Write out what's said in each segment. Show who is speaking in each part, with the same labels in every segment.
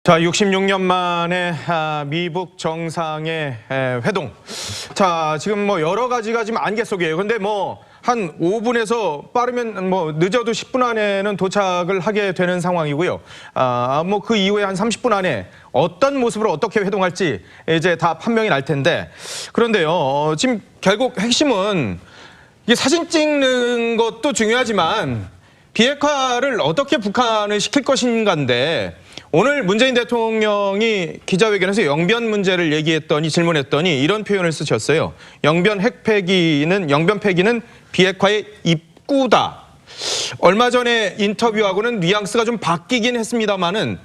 Speaker 1: 자, 66년 만에 미북 정상의 회동. 자, 지금 뭐 여러 가지가 지금 안개 속이에요. 근데 뭐 한 5분에서 빠르면 뭐 늦어도 10분 안에는 도착을 하게 되는 상황이고요. 뭐 그 이후에 한 30분 안에 어떤 모습으로 어떻게 회동할지 이제 다 판명이 날 텐데, 그런데요, 지금 결국 핵심은 이게 사진 찍는 것도 중요하지만 비핵화를 어떻게 북한을 시킬 것인가인데, 오늘 문재인 대통령이 기자회견에서 영변 문제를 질문했더니 이런 표현을 쓰셨어요. 영변 폐기는 비핵화의 입구다. 얼마 전에 인터뷰하고는 뉘앙스가 좀 바뀌긴 했습니다만은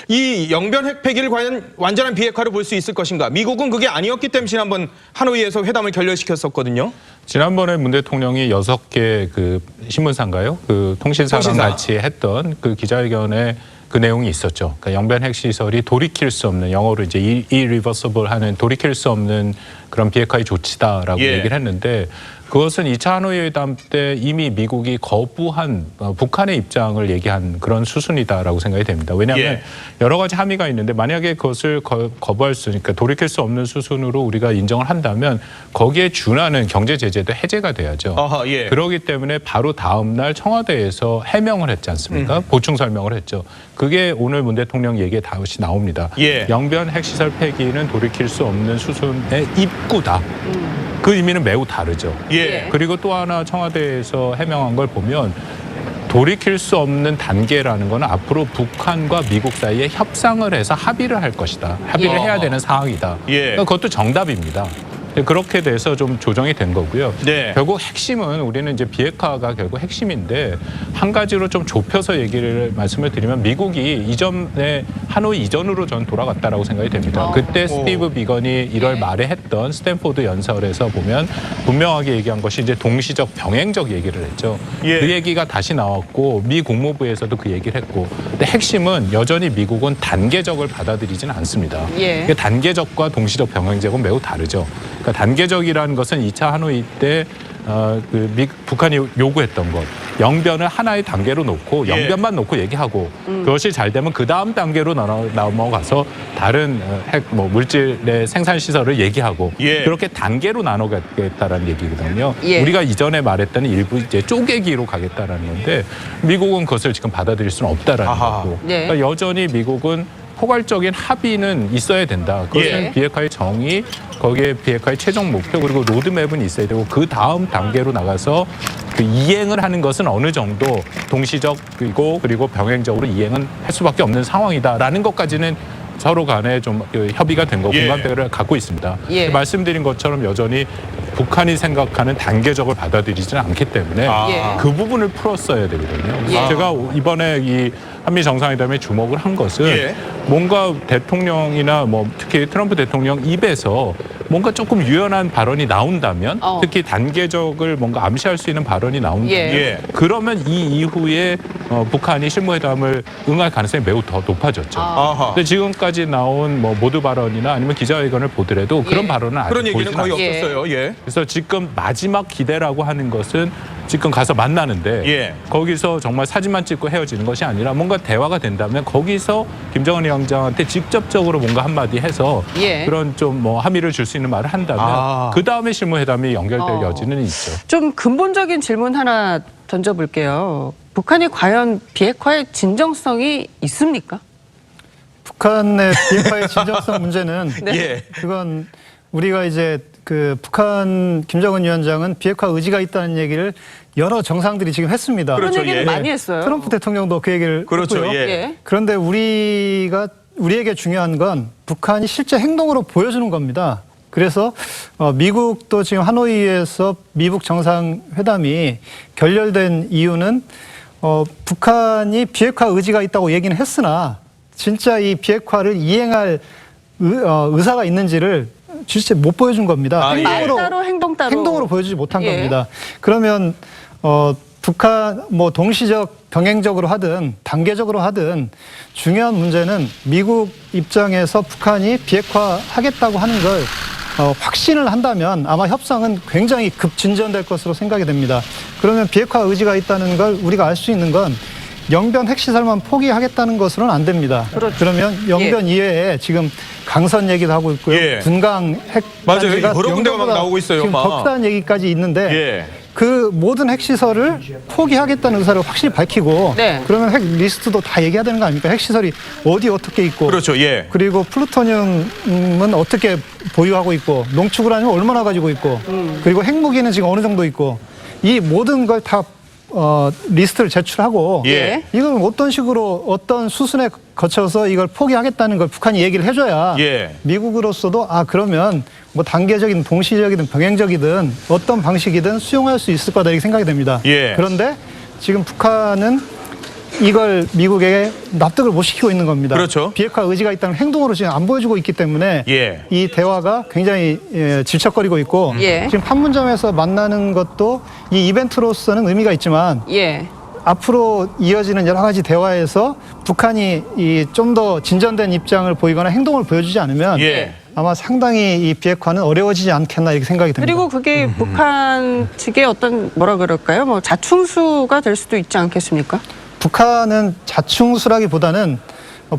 Speaker 1: 이 영변 핵 폐기를 과연 완전한 비핵화로 볼 수 있을 것인가? 미국은 그게 아니었기 때문에 지난번 하노이에서 회담을 결렬시켰었거든요.
Speaker 2: 지난번에 문 대통령이 6개 그 신문사인가요? 그 통신사랑 같이 했던 그 기자회견에 그 내용이 있었죠. 그러니까 영변 핵시설이 돌이킬 수 없는, 영어로 이제 irreversible 하는 돌이킬 수 없는 그런 비핵화의 조치다라고 얘기를 했는데, 그것은 2차 하노이 회담 때 이미 미국이 거부한 북한의 입장을 얘기한 그런 수순이다라고 생각이 됩니다. 왜냐하면 여러 가지 함의가 있는데, 만약에 그것을 거부할 수, 그러니까 돌이킬 수 없는 수순으로 우리가 인정을 한다면 거기에 준하는 경제 제재도 해제가 돼야죠. 그렇기 때문에 바로 다음 날 청와대에서 해명을 했지 않습니까? 보충 설명을 했죠. 그게 오늘 문 대통령 얘기에 다시 나옵니다. 영변 핵시설 폐기는 돌이킬 수 없는 수순의 입구다. 그 의미는 매우 다르죠. 그리고 또 하나 청와대에서 해명한 걸 보면, 돌이킬 수 없는 단계라는 건 앞으로 북한과 미국 사이에 협상을 해서 합의를 할 것이다. 합의를 해야 되는 상황이다. 그러니까 그것도 정답입니다. 그렇게 돼서 좀 조정이 된 거고요. 결국 핵심은, 우리는 이제 비핵화가 결국 핵심인데, 한 가지로 좀 좁혀서 말씀을 드리면, 미국이 이전에 하노이 이전으로 전 돌아갔다라고 생각이 됩니다. 그때 스티브 비건이 1월 말에 했던 스탠포드 연설에서 보면 분명하게 얘기한 것이 이제 동시적 병행적 얘기를 했죠. 그 얘기가 다시 나왔고, 미 국무부에서도 그 얘기를 했고, 근데 핵심은 여전히 미국은 단계적을 받아들이지는 않습니다. 단계적과 동시적 병행적은 매우 다르죠. 그러니까 단계적이라는 것은 2차 하노이 때 북한이 요구했던 것, 영변을 하나의 단계로 놓고 영변만 놓고 얘기하고, 그것이 잘 되면 그 다음 단계로 넘어가서 다른 핵 물질의 생산 시설을 얘기하고, 그렇게 단계로 나눠가겠다라는 얘기거든요. 우리가 이전에 말했던 일부 이제 쪼개기로 가겠다라는 건데, 미국은 그것을 지금 받아들일 수는 없다라는 거고, 그러니까 여전히 미국은 포괄적인 합의는 있어야 된다. 그것은 비핵화의 정의, 거기에 비핵화의 최종 목표, 그리고 로드맵은 있어야 되고, 그 다음 단계로 나가서 그 이행을 하는 것은 어느 정도 동시적이고 그리고 병행적으로 이행은 할 수밖에 없는 상황이다라는 것까지는 서로 간에 좀 협의가 된 거, 공감대를 갖고 있습니다. 말씀드린 것처럼 여전히 북한이 생각하는 단계적을 받아들이지는 않기 때문에 그 부분을 풀었어야 되거든요. 제가 이번에 이 한미 정상회담에 주목을 한 것은 뭔가 대통령이나 특히 트럼프 대통령 입에서 뭔가 조금 유연한 발언이 나온다면, 특히 단계적을 뭔가 암시할 수 있는 발언이 나온다면, 그러면 이 이후에 북한이 실무회담을 응할 가능성이 매우 더 높아졌죠. 근데 지금까지 나온 모두 발언이나 아니면 기자회견을 보더라도 그런 발언은 아직
Speaker 1: 그런 얘기는 거의
Speaker 2: 않습니다.
Speaker 1: 없었어요.
Speaker 2: 그래서 지금 마지막 기대라고 하는 것은 지금 가서 만나는데, 거기서 정말 사진만 찍고 헤어지는 것이 아니라 뭔가 대화가 된다면 거기서 김정은 위원장한테 직접적으로 뭔가 한마디 해서 그런 좀 함의를 줄 수 있는 말을 한다면 그 다음에 실무회담이 연결될 여지는 있죠.
Speaker 3: 좀 근본적인 질문 하나 던져볼게요. 북한이 과연 비핵화의 진정성이 있습니까?
Speaker 4: 북한의 비핵화의 진정성 문제는 그건 우리가 이제 북한 김정은 위원장은 비핵화 의지가 있다는 얘기를 여러 정상들이 지금 했습니다.
Speaker 3: 그런 얘기를 많이 했어요.
Speaker 4: 트럼프 대통령도 그 얘기를 했고요. 그런데 우리에게 중요한 건 북한이 실제 행동으로 보여주는 겁니다. 그래서 미국도 지금 하노이에서 미북 정상회담이 결렬된 이유는 북한이 비핵화 의지가 있다고 얘기는 했으나 진짜 이 비핵화를 이행할 의사가 있는지를 실제 못 보여준 겁니다.
Speaker 3: 말 따로 행동 따로.
Speaker 4: 행동으로 보여주지 못한 겁니다. 그러면 북한 동시적 병행적으로 하든 단계적으로 하든 중요한 문제는 미국 입장에서 북한이 비핵화하겠다고 하는 걸 확신을 한다면 아마 협상은 굉장히 급진전될 것으로 생각이 됩니다. 그러면 비핵화 의지가 있다는 걸 우리가 알 수 있는 건 영변 핵시설만 포기하겠다는 것으로는 안 됩니다.
Speaker 3: 그렇죠.
Speaker 4: 그러면 영변 이외에 지금 강선 얘기도 하고 있고요.
Speaker 1: 예.
Speaker 4: 분강
Speaker 1: 맞아요.
Speaker 4: 핵단지가
Speaker 1: 여러 군데가 막
Speaker 4: 영변보다
Speaker 1: 나오고 있어요,
Speaker 4: 지금
Speaker 1: 막.
Speaker 4: 더 크다는 얘기까지 있는데
Speaker 1: 예.
Speaker 4: 그 모든 핵시설을 포기하겠다는 의사를 확실히 밝히고
Speaker 3: 네.
Speaker 4: 그러면 핵 리스트도 다 얘기해야 되는 거 아닙니까? 핵시설이 어디 어떻게 있고
Speaker 1: 그렇죠. 예.
Speaker 4: 그리고 플루토늄은 어떻게 보유하고 있고 농축우라늄은 얼마나 가지고 있고 그리고 핵무기는 지금 어느 정도 있고 이 모든 걸 다 리스트를 제출하고
Speaker 1: 예.
Speaker 4: 이걸 어떤 식으로 어떤 수순에 거쳐서 이걸 포기하겠다는 걸 북한이 얘기를 해줘야
Speaker 1: 예.
Speaker 4: 미국으로서도 그러면 뭐 단계적이든 동시적이든 병행적이든 어떤 방식이든 수용할 수 있을 거다 이렇게 생각이 됩니다.
Speaker 1: 예.
Speaker 4: 그런데 지금 북한은 이걸 미국에게 납득을 못 시키고 있는 겁니다.
Speaker 1: 그렇죠.
Speaker 4: 비핵화 의지가 있다는 행동으로 지금 안 보여주고 있기 때문에
Speaker 1: 예.
Speaker 4: 이 대화가 굉장히 질척거리고 있고
Speaker 3: 예.
Speaker 4: 지금 판문점에서 만나는 것도 이 이벤트로서는 의미가 있지만
Speaker 3: 예.
Speaker 4: 앞으로 이어지는 여러 가지 대화에서 북한이 좀 더 진전된 입장을 보이거나 행동을 보여주지 않으면
Speaker 1: 예.
Speaker 4: 아마 상당히 이 비핵화는 어려워지지 않겠나 이렇게 생각이 듭니다.
Speaker 3: 그리고 그게 북한 측의 어떤 뭐라 그럴까요? 뭐 자충수가 될 수도 있지 않겠습니까?
Speaker 4: 북한은 자충수라기보다는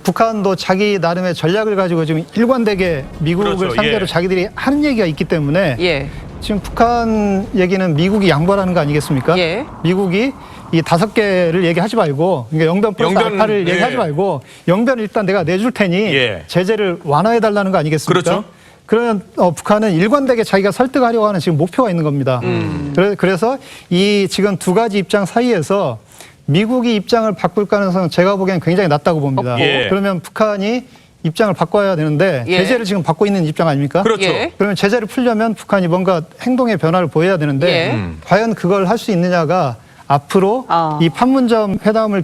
Speaker 4: 북한도 자기 나름의 전략을 가지고 지금 일관되게 미국을
Speaker 1: 그렇죠.
Speaker 4: 상대로
Speaker 1: 예.
Speaker 4: 자기들이 하는 얘기가 있기 때문에
Speaker 3: 예.
Speaker 4: 지금 북한 얘기는 미국이 양보하는 거 아니겠습니까?
Speaker 3: 예.
Speaker 4: 미국이 이 5개를 얘기하지 말고 그러니까 영변 플러스
Speaker 1: 영변,
Speaker 4: 알파를
Speaker 1: 예.
Speaker 4: 얘기하지 말고 영변 일단 내가 내줄 테니
Speaker 1: 예.
Speaker 4: 제재를 완화해 달라는 거 아니겠습니까?
Speaker 1: 그렇죠.
Speaker 4: 그러면 북한은 일관되게 자기가 설득하려고 하는 지금 목표가 있는 겁니다. 그래서 이 지금 두 가지 입장 사이에서 미국이 입장을 바꿀 가능성은 제가 보기엔 굉장히 낮다고 봅니다.
Speaker 1: 예.
Speaker 4: 그러면 북한이 입장을 바꿔야 되는데
Speaker 3: 예.
Speaker 4: 제재를 지금 받고 있는 입장 아닙니까?
Speaker 1: 그렇죠.
Speaker 3: 예.
Speaker 4: 그러면 제재를 풀려면 북한이 뭔가 행동의 변화를 보여야 되는데
Speaker 3: 예.
Speaker 4: 과연 그걸 할 수 있느냐가 앞으로 이 판문점 회담을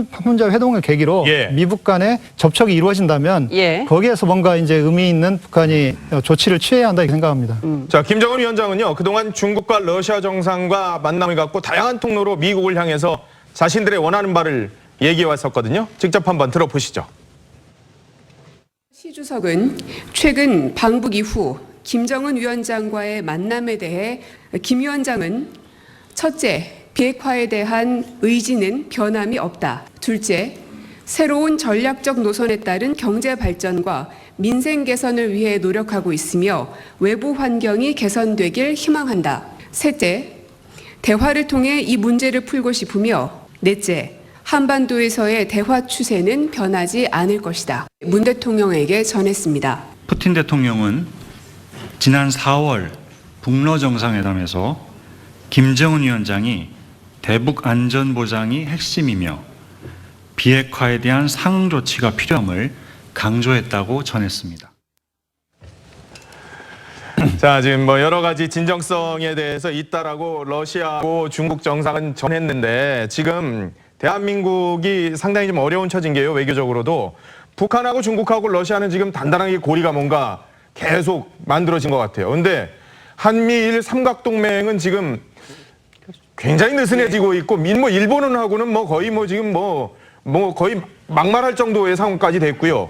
Speaker 4: 판문점 회동을 계기로
Speaker 1: 예.
Speaker 4: 미북 간의 접촉이 이루어진다면
Speaker 3: 예.
Speaker 4: 거기에서 뭔가 이제 의미 있는 북한이 조치를 취해야 한다 이렇게 생각합니다.
Speaker 1: 자, 김정은 위원장은요, 그동안 중국과 러시아 정상과 만남을 갖고 다양한 통로로 미국을 향해서 자신들의 원하는 바를 얘기해 왔었거든요. 직접 한번 들어보시죠.
Speaker 5: 시 주석은 최근 방북 이후 김정은 위원장과의 만남에 대해 김 위원장은 첫째, 비핵화에 대한 의지는 변함이 없다. 둘째, 새로운 전략적 노선에 따른 경제 발전과 민생 개선을 위해 노력하고 있으며 외부 환경이 개선되길 희망한다. 셋째, 대화를 통해 이 문제를 풀고 싶으며 넷째, 한반도에서의 대화 추세는 변하지 않을 것이다. 문 대통령에게 전했습니다.
Speaker 6: 푸틴 대통령은 지난 4월 북러 정상회담에서 김정은 위원장이 대북 안전 보장이 핵심이며 비핵화에 대한 상응 조치가 필요함을 강조했다고 전했습니다.
Speaker 1: 자, 지금 뭐 여러 가지 진정성에 대해서 있다라고 러시아하고 중국 정상은 전했는데 지금 대한민국이 상당히 좀 어려운 처진 게요, 외교적으로도. 북한하고 중국하고 러시아는 지금 단단하게 고리가 뭔가 계속 만들어진 것 같아요. 근데 한미일 삼각동맹은 지금 굉장히 느슨해지고 있고, 뭐 일본은 하고는 뭐 거의 뭐 지금 뭐 거의 막말할 정도의 상황까지 됐고요.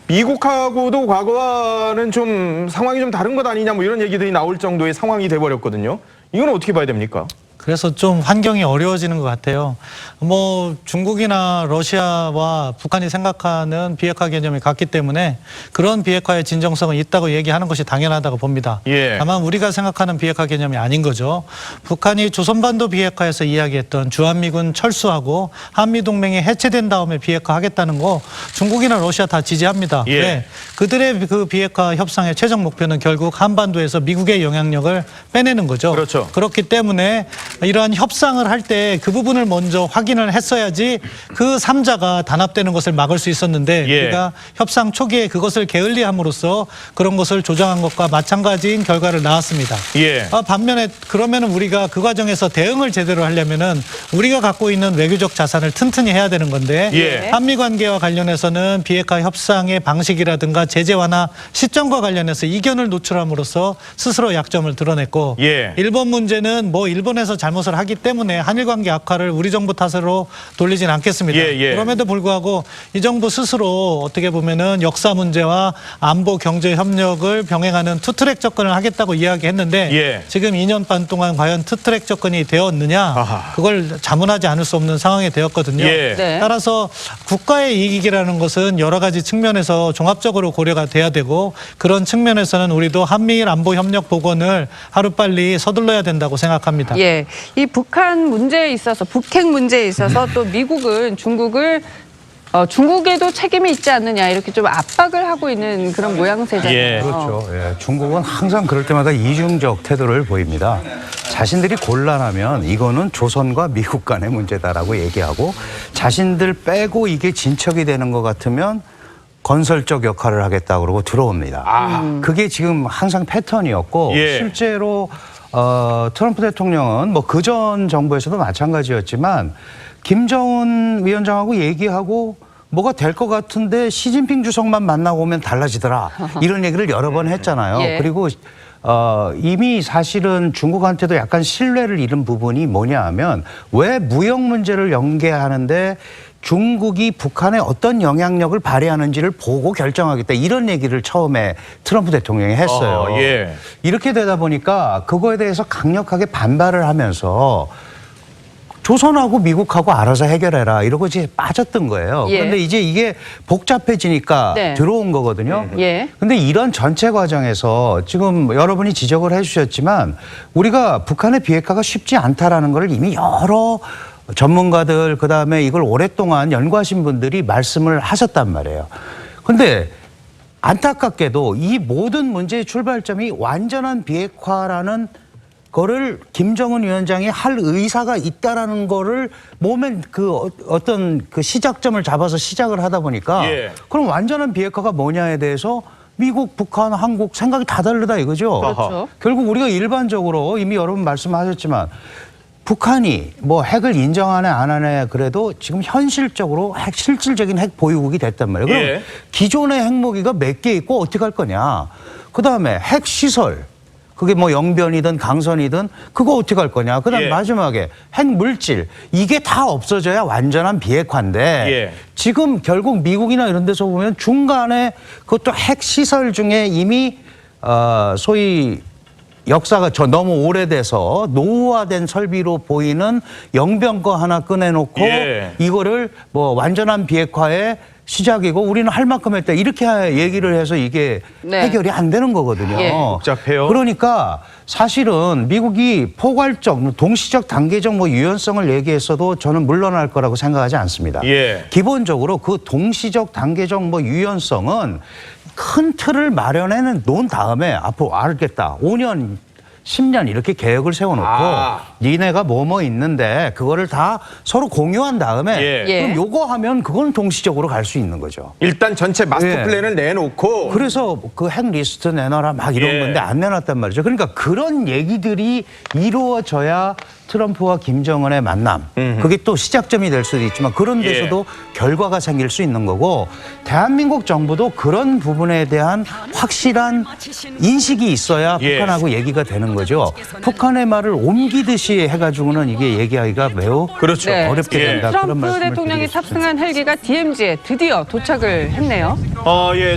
Speaker 1: 미국하고도 과거와는 좀 상황이 좀 다른 것 아니냐 뭐 이런 얘기들이 나올 정도의 상황이 돼버렸거든요. 이건 어떻게 봐야 됩니까?
Speaker 7: 그래서 좀 환경이 어려워지는 것 같아요. 뭐 중국이나 러시아와 북한이 생각하는 비핵화 개념이 같기 때문에 그런 비핵화의 진정성은 있다고 얘기하는 것이 당연하다고 봅니다.
Speaker 1: 예.
Speaker 7: 다만 우리가 생각하는 비핵화 개념이 아닌 거죠. 북한이 조선반도 비핵화에서 이야기했던 주한미군 철수하고 한미동맹이 해체된 다음에 비핵화하겠다는 거 중국이나 러시아 다 지지합니다.
Speaker 1: 예.
Speaker 7: 네. 그들의 그 비핵화 협상의 최종 목표는 결국 한반도에서 미국의 영향력을 빼내는 거죠.
Speaker 1: 그렇죠.
Speaker 7: 그렇기 때문에 이러한 협상을 할 때 그 부분을 먼저 확인을 했어야지 그 3자가 단합되는 것을 막을 수 있었는데
Speaker 1: 예.
Speaker 7: 우리가 협상 초기에 그것을 게을리함으로써 그런 것을 조장한 것과 마찬가지인 결과를 낳았습니다.
Speaker 1: 예.
Speaker 7: 반면에 그러면은 우리가 그 과정에서 대응을 제대로 하려면은 우리가 갖고 있는 외교적 자산을 튼튼히 해야 되는 건데
Speaker 1: 예.
Speaker 7: 한미 관계와 관련해서는 비핵화 협상의 방식이라든가 제재 완화 시점과 관련해서 이견을 노출함으로써 스스로 약점을 드러냈고
Speaker 1: 예.
Speaker 7: 일본 문제는 뭐 일본에서 잘못을 하기 때문에 한일 관계 악화를 우리 정부 탓으로 돌리진 않겠습니다. 그럼에도 불구하고 이 정부 스스로 어떻게 보면은 역사 문제와 안보 경제 협력을 병행하는 투트랙 접근을 하겠다고 이야기했는데 지금 2년 반 동안 과연 투트랙 접근이 되었느냐 그걸 자문하지 않을 수 없는 상황이 되었거든요.
Speaker 3: 네.
Speaker 7: 따라서 국가의 이익이라는 것은 여러 가지 측면에서 종합적으로 고려가 돼야 되고 그런 측면에서는 우리도 한미일 안보 협력 복원을 하루빨리 서둘러야 된다고 생각합니다.
Speaker 3: 예, 이 북한 문제에 있어서 북핵 문제에 있어서 또 미국은 중국에도 책임이 있지 않느냐 이렇게 좀 압박을 하고 있는 그런 모양새잖아요.
Speaker 8: 그렇죠. 예, 중국은 항상 그럴 때마다 이중적 태도를 보입니다. 자신들이 곤란하면 이거는 조선과 미국 간의 문제다라고 얘기하고 자신들 빼고 이게 진척이 되는 것 같으면 건설적 역할을 하겠다 그러고 들어옵니다. 그게 지금 항상 패턴이었고 실제로 트럼프 대통령은 뭐 그전 정부에서도 마찬가지였지만 김정은 위원장하고 얘기하고 뭐가 될 것 같은데 시진핑 주석만 만나고 오면 달라지더라. 이런 얘기를 여러 번 했잖아요. 그리고 이미 사실은 중국한테도 약간 신뢰를 잃은 부분이 뭐냐 하면 왜 무역 문제를 연계하는데 중국이 북한에 어떤 영향력을 발휘하는지를 보고 결정하겠다. 이런 얘기를 처음에 트럼프 대통령이 했어요. 이렇게 되다 보니까 그거에 대해서 강력하게 반발을 하면서 조선하고 미국하고 알아서 해결해라 이러고 이제 빠졌던 거예요. 그런데 이제 이게 복잡해지니까 들어온 거거든요. 근데 이런 전체 과정에서 지금 여러분이 지적을 해주셨지만 우리가 북한의 비핵화가 쉽지 않다라는 걸 이미 여러 전문가들 그다음에 이걸 오랫동안 연구하신 분들이 말씀을 하셨단 말이에요. 그런데 안타깝게도 이 모든 문제의 출발점이 완전한 비핵화라는 거를 김정은 위원장이 할 의사가 있다라는 거를 몸에 그 어떤 그 시작점을 잡아서 시작을 하다 보니까 그럼 완전한 비핵화가 뭐냐에 대해서 미국, 북한, 한국 생각이 다 다르다 이거죠.
Speaker 3: 그렇죠.
Speaker 8: 결국 우리가 일반적으로 이미 여러분 말씀하셨지만 북한이 뭐 핵을 인정하네 안 하네 그래도 지금 현실적으로 실질적인 핵 보유국이 됐단 말이에요. 그럼 기존의 핵무기가 몇 개 있고 어떻게 할 거냐. 그다음에 핵시설. 그게 뭐 영변이든 강선이든 그거 어떻게 할 거냐. 그다음 마지막에 핵물질. 이게 다 없어져야 완전한 비핵화인데 지금 결국 미국이나 이런 데서 보면 중간에 그것도 핵시설 중에 이미 소위 역사가 너무 오래돼서 노후화된 설비로 보이는 영변 거 하나 꺼내놓고 이거를 뭐 완전한 비핵화의 시작이고 우리는 할 만큼 했다 이렇게 얘기를 해서 이게 해결이 안 되는 거거든요.
Speaker 1: 복잡해요.
Speaker 8: 그러니까 사실은 미국이 포괄적, 동시적, 단계적 뭐 유연성을 얘기했어도 저는 물러날 거라고 생각하지 않습니다. 기본적으로 그 동시적, 단계적 뭐 유연성은 큰 틀을 마련해 놓은 다음에 앞으로 알겠다. 5년, 10년 이렇게 계획을 세워놓고 니네가 뭐뭐 있는데 그거를 다 서로 공유한 다음에 그럼 요거 하면 그건 동시적으로 갈 수 있는 거죠.
Speaker 1: 일단 전체 마스터 플랜을 내놓고
Speaker 8: 그래서 그 핵 리스트 내놔라 막 이런 건데 안 내놨단 말이죠. 그러니까 그런 얘기들이 이루어져야 트럼프와 김정은의 만남 그게 또 시작점이 될 수도 있지만 그런 데서도 결과가 생길 수 있는 거고 대한민국 정부도 그런 부분에 대한 확실한 인식이 있어야 북한하고 얘기가 되는 거죠. 북한의 말을 옮기듯이 해가지고는 이게 얘기하기가 매우 어렵게 된다. 그런
Speaker 3: 트럼프
Speaker 8: 말씀을
Speaker 3: 대통령이
Speaker 8: 드리고 싶습니다.
Speaker 3: 탑승한 헬기가 DMZ에 드디어 도착을 했네요.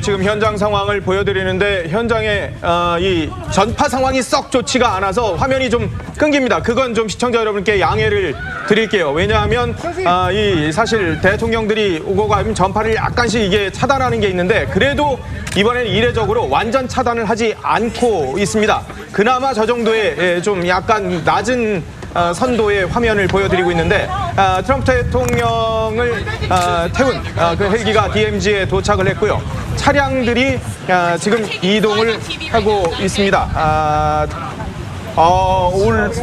Speaker 1: 지금 현장 상황을 보여드리는데 현장에 이 전파 상황이 썩 좋지가 않아서 화면이 좀 끊깁니다. 그건 좀 시청자 여러분께 양해를 드릴게요. 왜냐하면 이 사실 대통령들이 오고 가면 전파를 약간씩 이게 차단하는 게 있는데 그래도 이번에는 이례적으로 완전 차단을 하지 않고 있습니다. 그나마 저 정도의 좀 약간 낮은 선도의 화면을 보여드리고 있는데 트럼프 대통령을 태운 그 헬기가 DMZ에 도착을 했고요. 차량들이 지금 이동을 하고 있습니다.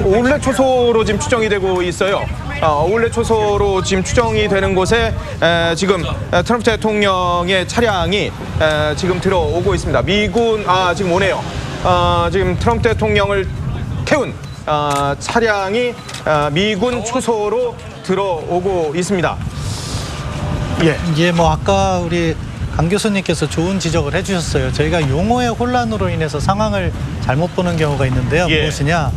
Speaker 1: 올레 초소로 지금 추정이 되고 있어요. 올레 초소로 지금 추정이 되는 곳에 지금 트럼프 대통령의 차량이 지금 들어오고 있습니다. 미군 지금 오네요. 지금 트럼프 대통령을 태운 차량이 미군 초소로 들어오고 있습니다.
Speaker 7: 이게 뭐 아까 우리 강 교수님께서 좋은 지적을 해주셨어요. 저희가 용어의 혼란으로 인해서 상황을 잘못 보는 경우가 있는데요. 무엇이냐?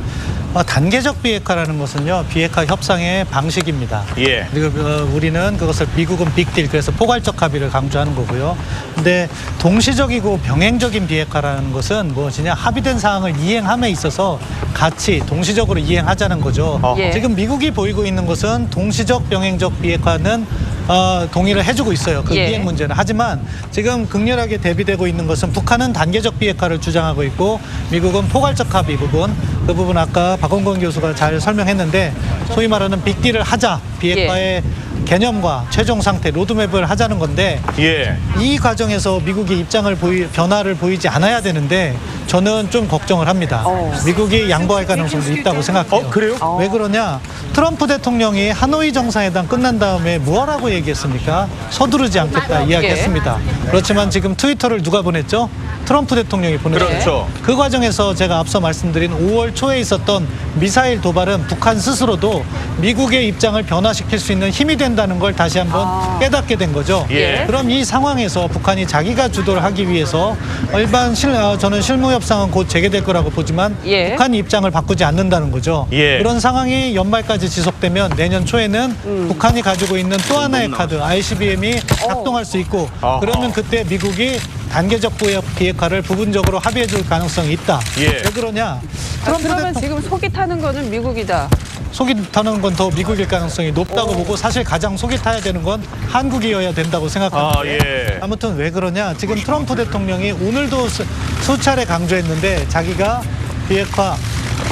Speaker 7: 단계적 비핵화라는 것은요, 비핵화 협상의 방식입니다.
Speaker 1: 예.
Speaker 7: 그리고 우리는 그것을 미국은 빅딜, 그래서 포괄적 합의를 강조하는 거고요. 근데 동시적이고 병행적인 비핵화라는 것은 무엇이냐, 합의된 사항을 이행함에 있어서 같이 동시적으로 이행하자는 거죠.
Speaker 3: 예.
Speaker 7: 지금 미국이 보이고 있는 것은 동시적 병행적 비핵화는 동의를 해주고 있어요. 그
Speaker 3: 예.
Speaker 7: 이행 문제는. 하지만 지금 극렬하게 대비되고 있는 것은 북한은 단계적 비핵화를 주장하고 있고 미국은 포괄적 합의 부분, 그 부분 아까 박원권 교수가 잘 설명했는데 소위 말하는 빅딜을 하자, 비핵화의 개념과 최종 상태, 로드맵을 하자는 건데
Speaker 1: 예.
Speaker 7: 이 과정에서 미국이 변화를 보이지 않아야 되는데 저는 좀 걱정을 합니다. 미국이 양보할 가능성도 있다고 생각해요.
Speaker 1: 그래요?
Speaker 7: 왜 그러냐? 트럼프 대통령이 하노이 정상회담 끝난 다음에 무엇라고 얘기했습니까? 서두르지 않겠다 이야기했습니다. 그렇지만 지금 트위터를 누가 보냈죠? 트럼프 대통령이 보냈죠.
Speaker 1: 그렇죠.
Speaker 7: 그 과정에서 제가 앞서 말씀드린 5월 초에 있었던 미사일 도발은 북한 스스로도 미국의 입장을 변화시킬 수 있는 힘이 된다는 걸 다시 한번 깨닫게 된 거죠.
Speaker 1: 예.
Speaker 7: 그럼 이 상황에서 북한이 자기가 주도를 하기 위해서 일반 저는 실무 협상은 곧 재개될 거라고 보지만
Speaker 3: 예.
Speaker 7: 북한 입장을 바꾸지 않는다는 거죠.
Speaker 1: 예.
Speaker 7: 그런 상황이 연말까지 지속되면 내년 초에는 북한이 가지고 있는 또 하나의 카드 ICBM이 작동할 수 있고 그러면 그때 미국이 단계적 비핵화를 부분적으로 합의해 줄 가능성이 있다.
Speaker 1: 예.
Speaker 7: 왜 그러냐?
Speaker 3: 그러면 지금 속이 타는 거는 미국이다.
Speaker 7: 속이 타는 건 더 미국일 가능성이 높다고 보고 사실 가장 속이 타야 되는 건 한국이어야 된다고 생각합니다.
Speaker 1: 예.
Speaker 7: 아무튼 왜 그러냐? 지금 트럼프 대통령이 오늘도 수차례 강조했는데 자기가 비핵화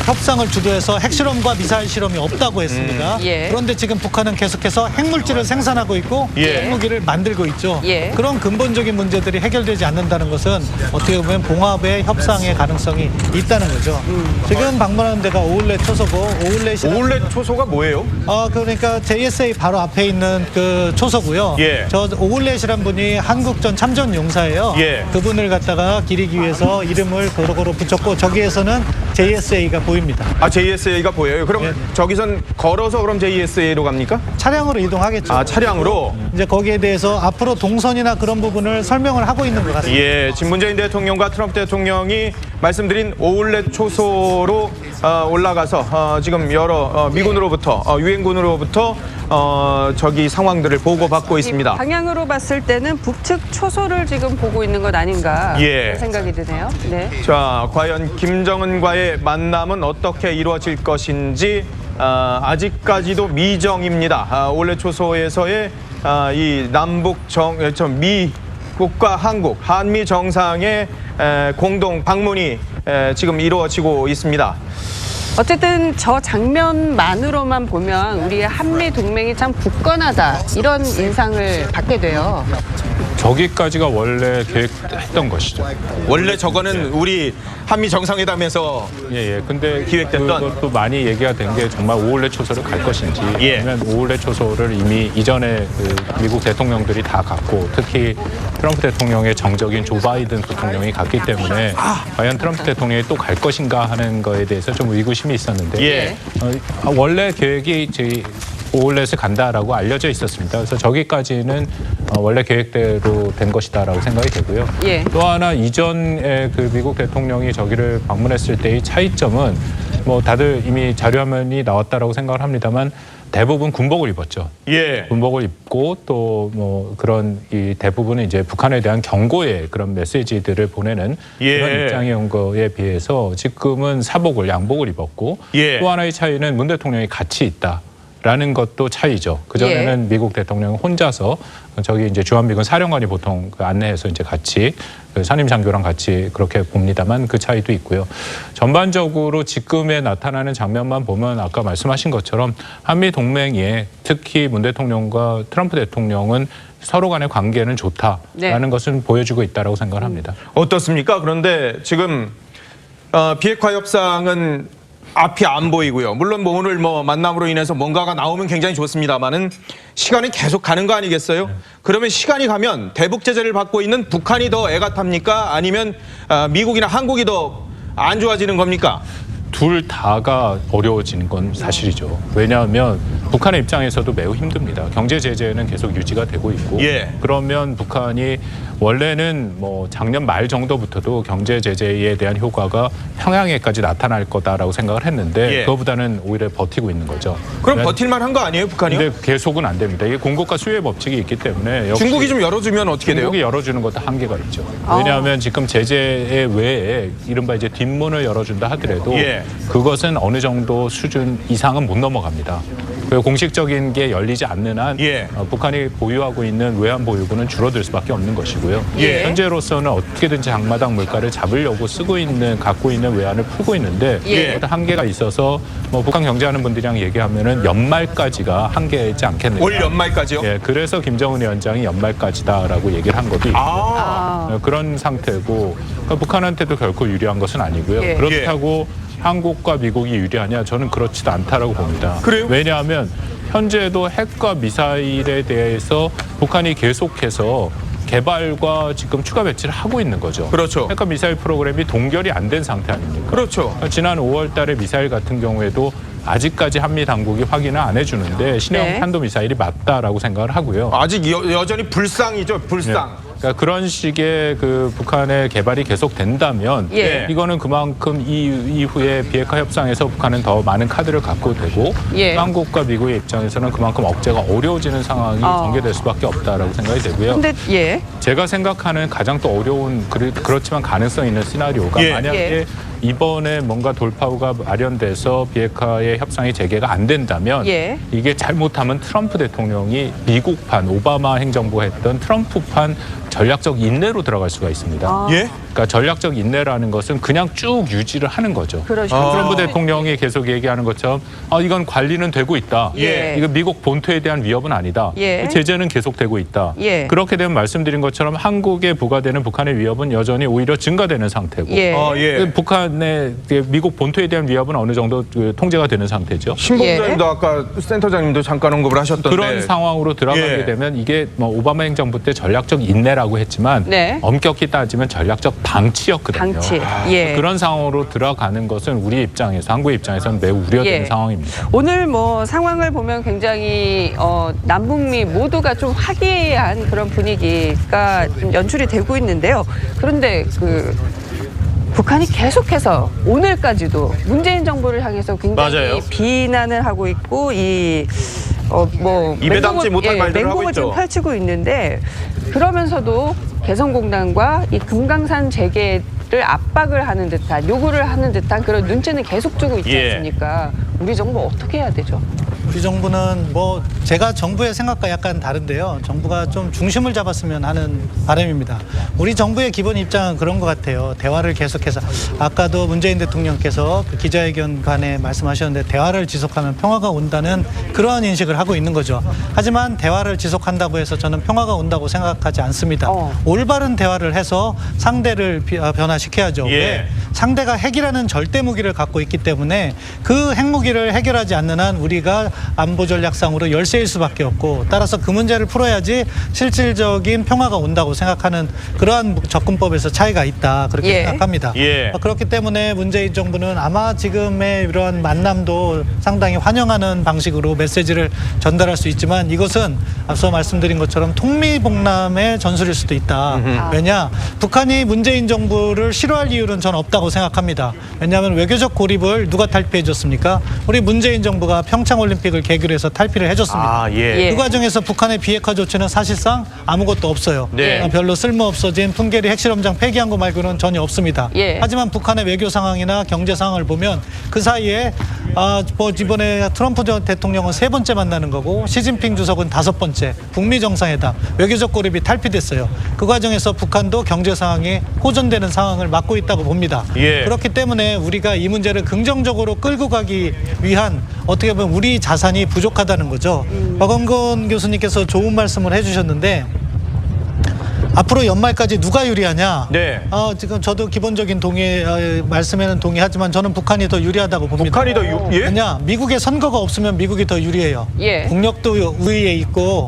Speaker 7: 협상을 주도해서 핵실험과 미사일 실험이 없다고 했습니다.
Speaker 3: 예.
Speaker 7: 그런데 지금 북한은 계속해서 핵물질을 생산하고 있고
Speaker 1: 예.
Speaker 7: 핵무기를 만들고 있죠.
Speaker 3: 예.
Speaker 7: 그런 근본적인 문제들이 해결되지 않는다는 것은 어떻게 보면 봉합의 협상의 가능성이 있다는 거죠. 지금 방문하는 데가 오울렛 초소고
Speaker 1: 오울렛 초소가 뭐예요?
Speaker 7: 그러니까 JSA 바로 앞에 있는 그 초소고요.
Speaker 1: 예.
Speaker 7: 저 오울렛이란 분이 한국전 참전 용사예요.
Speaker 1: 예.
Speaker 7: 그분을 갖다가 기리기 위해서 이름을 고루고루 붙였고 저기에서는 JSA가 보입니다.
Speaker 1: JSA가 보여요. 그럼
Speaker 7: 예.
Speaker 1: 저기선 걸어서 그럼 JSA로 갑니까?
Speaker 7: 차량으로 이동하겠죠.
Speaker 1: 차량으로?
Speaker 7: 이제 거기에 대해서 앞으로 동선이나 그런 부분을 설명을 하고 있는 것 같습니다.
Speaker 1: 예, 지금 문재인 대통령과 트럼프 대통령이 말씀드린 오울렛 초소로 올라가서 지금 여러 미군으로부터 유엔군으로부터 저기 상황들을 보고받고 있습니다.
Speaker 3: 방향으로 봤을 때는 북측 초소를 지금 보고 있는 것 아닌가
Speaker 1: 예.
Speaker 3: 그런 생각이 드네요. 네.
Speaker 1: 자, 과연 김정은과의 만남은 어떻게 이루어질 것인지 아직까지도 미정입니다. 오울렛 초소에서의 이 미국과 한국, 한미 정상의 공동 방문이 지금 이루어지고 있습니다.
Speaker 3: 어쨌든 저 장면만으로만 보면 우리의 한미 동맹이 참 굳건하다 이런 인상을 받게 돼요.
Speaker 2: 저기까지가 원래 계획했던 것이죠.
Speaker 1: 원래 저거는 우리 한미 정상회담에서
Speaker 2: 예. 근데
Speaker 1: 기획됐던?
Speaker 2: 그것도 많이 얘기가 된 게 정말 오울렛 초소를 갈 것인지.
Speaker 1: 예.
Speaker 2: 아니면 오울렛 초소를 이미 이전에 그 미국 대통령들이 다 갔고 특히 트럼프 대통령의 정적인 조 바이든 대통령이 갔기 때문에 과연 트럼프 대통령이 또 갈 것인가 하는 거에 대해서 좀 의구심이 있었는데
Speaker 1: 예.
Speaker 2: 원래 계획이 저희 오울렛을 간다라고 알려져 있었습니다. 그래서 저기까지는 원래 계획대로 된 것이다라고 생각이 되고요.
Speaker 3: 예.
Speaker 2: 또 하나 이전에 그 미국 대통령이 저기를 방문했을 때의 차이점은 뭐 다들 이미 자료화면이 나왔다라고 생각을 합니다만 대부분 군복을 입었죠.
Speaker 1: 예.
Speaker 2: 군복을 입고 또 뭐 그런 이 대부분은 이제 북한에 대한 경고의 그런 메시지들을 보내는
Speaker 1: 예.
Speaker 2: 그런 입장이온 거에 비해서 지금은 사복을 양복을 입었고
Speaker 1: 예.
Speaker 2: 또 하나의 차이는 문 대통령이 같이 있다. 라는 것도 차이죠. 그전에는 미국 대통령 혼자서 저기 이제 주한미군 사령관이 보통 그 안내해서 이제 같이 그 선임 장교랑 같이 그렇게 봅니다만 그 차이도 있고요. 전반적으로 지금에 나타나는 장면만 보면 아까 말씀하신 것처럼 한미 동맹에 특히 문 대통령과 트럼프 대통령은 서로 간의 관계는 좋다라는 것은 보여주고 있다라고 생각을 합니다.
Speaker 1: 어떻습니까? 그런데 지금 비핵화 협상은 앞이 안 보이고요. 물론 뭐 오늘 뭐 만남으로 인해서 뭔가가 나오면 굉장히 좋습니다만은 시간이 계속 가는 거 아니겠어요? 그러면 시간이 가면 대북 제재를 받고 있는 북한이 더 애가 탑니까? 아니면 미국이나 한국이 더 안 좋아지는 겁니까?
Speaker 2: 둘 다가 어려워지는 건 사실이죠. 왜냐하면 북한의 입장에서도 매우 힘듭니다. 경제 제재는 계속 유지가 되고 있고
Speaker 1: 예.
Speaker 2: 그러면 북한이 원래는 뭐 작년 말 정도부터도 경제 제재에 대한 효과가 평양에까지 나타날 거다라고 생각을 했는데
Speaker 1: 예.
Speaker 2: 그거보다는 오히려 버티고 있는 거죠.
Speaker 1: 그럼 버틸만 한 거 아니에요, 북한이요?
Speaker 2: 근데 계속은 안 됩니다. 이게 공급과 수요의 법칙이 있기 때문에 역시
Speaker 1: 중국이 좀 열어주면 어떻게 돼요?
Speaker 2: 중국이 열어주는 것도 한계가 있죠. 왜냐하면 지금 제재에 외에 이른바 이제 뒷문을 열어준다 하더라도
Speaker 1: 예.
Speaker 2: 그것은 어느 정도 수준 이상은 못 넘어갑니다. 그리고 공식적인 게 열리지 않는 한
Speaker 1: 예.
Speaker 2: 북한이 보유하고 있는 외환 보유고는 줄어들 수밖에 없는 것이고요.
Speaker 1: 예.
Speaker 2: 현재로서는 어떻게든지 장마당 물가를 잡으려고 갖고 있는 외환을 풀고 있는데
Speaker 1: 예.
Speaker 2: 어떤 한계가 있어서 뭐 북한 경제하는 분들이랑 얘기하면은 연말까지가 한계이지 않겠느냐.
Speaker 1: 올 연말까지요?
Speaker 2: 예, 그래서 김정은 위원장이 연말까지다라고 얘기를 한 것도 있고 그런 상태고 그러니까 북한한테도 결코 유리한 것은 아니고요.
Speaker 3: 예.
Speaker 2: 그렇다고 한국과 미국이 유리하냐? 저는 그렇지도 않다라고 봅니다.
Speaker 1: 그래요?
Speaker 2: 왜냐하면 현재도 핵과 미사일에 대해서 북한이 계속해서 개발과 지금 추가 배치를 하고 있는 거죠.
Speaker 1: 그렇죠.
Speaker 2: 핵과 미사일 프로그램이 동결이 안 된 상태 아닙니까?
Speaker 1: 그렇죠.
Speaker 2: 지난 5월 달에 미사일 같은 경우에도 아직까지 한미 당국이 확인을 안 해주는데 신형
Speaker 3: 네.
Speaker 2: 탄도미사일이 맞다라고 생각을 하고요.
Speaker 1: 아직 여전히 불상이죠, 불상.
Speaker 2: 그러니까 그런 식의 그 북한의 개발이 계속 된다면
Speaker 3: 예.
Speaker 2: 이거는 그만큼 이후에 비핵화 협상에서 북한은 더 많은 카드를 갖고 되고
Speaker 3: 예.
Speaker 2: 한국과 미국의 입장에서는 그만큼 억제가 어려워지는 상황이 전개될 수밖에 없다라고 생각이 되고요.
Speaker 3: 근데 예.
Speaker 2: 제가 생각하는 가장 또 어려운 그렇지만 가능성 있는 시나리오가
Speaker 1: 예.
Speaker 2: 만약에
Speaker 3: 예.
Speaker 2: 이번에 뭔가 돌파구가 마련돼서 비핵화의 협상이 재개가 안 된다면
Speaker 3: 예.
Speaker 2: 이게 잘못하면 트럼프 대통령이 미국판 오바마 행정부가 했던 트럼프판 전략적 인내로 들어갈 수가 있습니다.
Speaker 1: 예?
Speaker 2: 그러니까 전략적 인내라는 것은 그냥 쭉 유지를 하는 거죠.
Speaker 3: 그러시군요.
Speaker 2: 트럼프 대통령이 계속 얘기하는 것처럼 이건 관리는 되고 있다.
Speaker 3: 예.
Speaker 2: 이거 미국 본토에 대한 위협은 아니다.
Speaker 3: 예.
Speaker 2: 제재는 계속되고 있다.
Speaker 3: 예.
Speaker 2: 그렇게 되면 말씀드린 것처럼 한국에 부과되는 북한의 위협은 여전히 오히려 증가되는 상태고
Speaker 3: 예.
Speaker 1: 예.
Speaker 2: 북한의 미국 본토에 대한 위협은 어느 정도 통제가 되는 상태죠.
Speaker 1: 신봉자님도 아까 센터장님도 잠깐 언급을 하셨던데
Speaker 2: 그런 상황으로 들어가게
Speaker 1: 예.
Speaker 2: 되면 이게 뭐 오바마 행정부 때 전략적 인내라고 했지만
Speaker 3: 네.
Speaker 2: 엄격히 따지면 전략적 방치였거든요.
Speaker 3: 방치. 예.
Speaker 2: 그런 상황으로 들어가는 것은 우리 입장에서 한국의 입장에서는 매우 우려되는
Speaker 3: 예.
Speaker 2: 상황입니다.
Speaker 3: 오늘 뭐 상황을 보면 굉장히 남북미 모두가 좀 화기애애한 그런 분위기가 좀 연출이 되고 있는데요. 그런데 북한이 계속해서 오늘까지도 문재인 정부를 향해서 굉장히
Speaker 1: 맞아요.
Speaker 3: 비난을 하고 있고
Speaker 1: 입에 담지 못할 말들을 하고
Speaker 3: 맹공을
Speaker 1: 있죠.
Speaker 3: 좀 펼치고 있는데 그러면서도 개성공단과 이 금강산 재개를 압박을 하는 듯한 요구를 하는 듯한 그런 눈치는 계속 주고 있지
Speaker 1: 예.
Speaker 3: 않습니까? 우리 정부 어떻게 해야 되죠?
Speaker 7: 우리 정부는 뭐 제가 정부의 생각과 약간 다른데요. 정부가 좀 중심을 잡았으면 하는 바람입니다. 우리 정부의 기본 입장은 그런 것 같아요. 대화를 계속해서 아까도 문재인 대통령께서 기자회견 관에 말씀하셨는데 대화를 지속하면 평화가 온다는 그러한 인식을 하고 있는 거죠. 하지만 대화를 지속한다고 해서 저는 평화가 온다고 생각하지 않습니다. 올바른 대화를 해서 상대를 변화시켜야죠.
Speaker 1: 예.
Speaker 7: 왜? 상대가 핵이라는 절대 무기를 갖고 있기 때문에 그 핵무기를 해결하지 않는 한 우리가 안보 전략상으로 열세일 수밖에 없고 따라서 그 문제를 풀어야지 실질적인 평화가 온다고 생각하는 그러한 접근법에서 차이가 있다 그렇게
Speaker 3: 예.
Speaker 7: 생각합니다.
Speaker 1: 예.
Speaker 7: 그렇기 때문에 문재인 정부는 아마 지금의 이러한 만남도 상당히 환영하는 방식으로 메시지를 전달할 수 있지만 이것은 앞서 말씀드린 것처럼 통미봉남의 전술일 수도 있다. 왜냐 북한이 문재인 정부를 싫어할 이유는 전 없다고 생각합니다. 왜냐하면 외교적 고립을 누가 탈피해 줬습니까? 우리 문재인 정부가 평창올림픽을 계기로 해서 탈피를 해줬습니다.
Speaker 3: 예.
Speaker 7: 그 과정에서 북한의 비핵화 조치는 사실상 아무것도 없어요.
Speaker 1: 네.
Speaker 7: 별로 쓸모없어진 풍계리 핵실험장 폐기한 거 말고는 전혀 없습니다.
Speaker 3: 예.
Speaker 7: 하지만 북한의 외교 상황이나 경제 상황을 보면 그 사이에 뭐 이번에 트럼프 대통령은 3번째 만나는 거고 시진핑 주석은 5번째 북미 정상회담 외교적 고립이 탈피됐어요. 그 과정에서 북한도 경제 상황이 호전되는 상황을 맞고 있다고 봅니다.
Speaker 1: 예.
Speaker 7: 그렇기 때문에 우리가 이 문제를 긍정적으로 끌고 가기 위한 어떻게 보면 우리 자산이 부족하다는 거죠. 박원건 교수님께서 좋은 말씀을 해주셨는데 앞으로 연말까지 누가 유리하냐?
Speaker 1: 네.
Speaker 7: 지금 저도 기본적인 말씀에는 동의하지만 저는 북한이 더 유리하다고 봅니다.
Speaker 1: 북한이 더 예?
Speaker 7: 왜냐? 미국의 선거가 없으면 미국이 더 유리해요.
Speaker 3: 예.
Speaker 7: 국력도 우위에 있고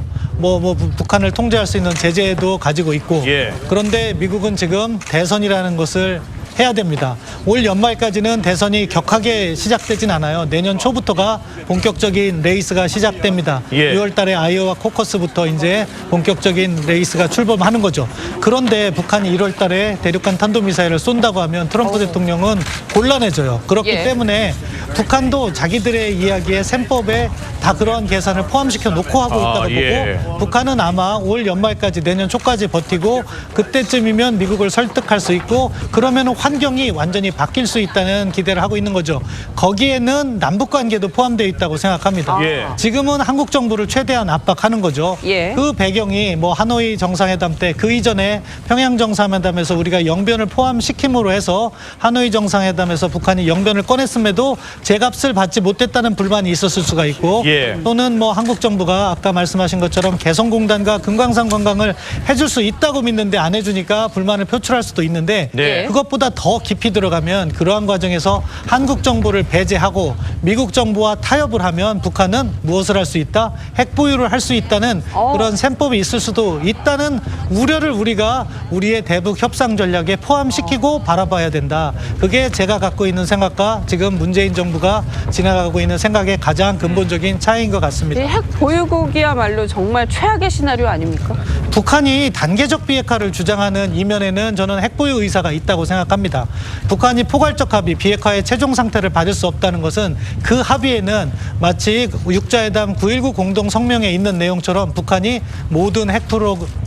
Speaker 7: 북한을 통제할 수 있는 제재도 가지고 있고
Speaker 1: 예.
Speaker 7: 그런데 미국은 지금 대선이라는 것을 해야 됩니다. 올 연말까지는 대선이 격하게 시작되진 않아요. 내년 초부터가 본격적인 레이스가 시작됩니다.
Speaker 1: 예.
Speaker 7: 6월 달에 아이오와 코커스부터 이제 본격적인 레이스가 출범하는 거죠. 그런데 북한이 1월 달에 대륙간 탄도미사일을 쏜다고 하면 트럼프 대통령은 곤란해져요. 그렇기
Speaker 3: 예.
Speaker 7: 때문에 북한도 자기들의 이야기에 셈법에 다 그러한 계산을 포함시켜 놓고 하고 있다고
Speaker 1: 예.
Speaker 7: 보고 북한은 아마 올 연말까지 내년 초까지 버티고 그때쯤이면 미국을 설득할 수 있고 그러면 환경이 완전히 바뀔 수 있다는 기대를 하고 있는 거죠. 거기에는 남북 관계도 포함되어 있다고 생각합니다.
Speaker 1: 예.
Speaker 7: 지금은 한국 정부를 최대한 압박하는 거죠.
Speaker 3: 예.
Speaker 7: 그 배경이 뭐 하노이 정상회담 때 그 이전에 평양 정상회담에서 우리가 영변을 포함시킴으로 해서 하노이 정상회담에서 북한이 영변을 꺼냈음에도 제값을 받지 못했다는 불만이 있었을 수가 있고
Speaker 1: 예.
Speaker 7: 또는 뭐 한국 정부가 아까 말씀하신 것처럼 개성공단과 금강산 관광을 해줄 수 있다고 믿는데 안 해주니까 불만을 표출할 수도 있는데
Speaker 1: 네.
Speaker 7: 그것보다 더 깊이 들어가면 그러한 과정에서 한국 정부를 배제하고 미국 정부와 타협을 하면 북한은 무엇을 할 수 있다? 핵 보유를 할 수 있다는 그런 셈법이 있을 수도 있다는 우려를 우리가 우리의 대북 협상 전략에 포함시키고 바라봐야 된다. 그게 제가 갖고 있는 생각과 지금 문재인 정부가 지나가고 있는 생각의 가장 근본적인 차이인 것 같습니다.
Speaker 3: 이 핵 보유국이야말로 정말 최악의 시나리오 아닙니까?
Speaker 7: 북한이 단계적 비핵화를 주장하는 이면에는 저는 핵보유 의사가 있다고 생각합니다. 북한이 포괄적 합의, 비핵화의 최종 상태를 받을 수 없다는 것은 그 합의에는 마치 육자회담 9.19 공동성명에 있는 내용처럼 북한이 모든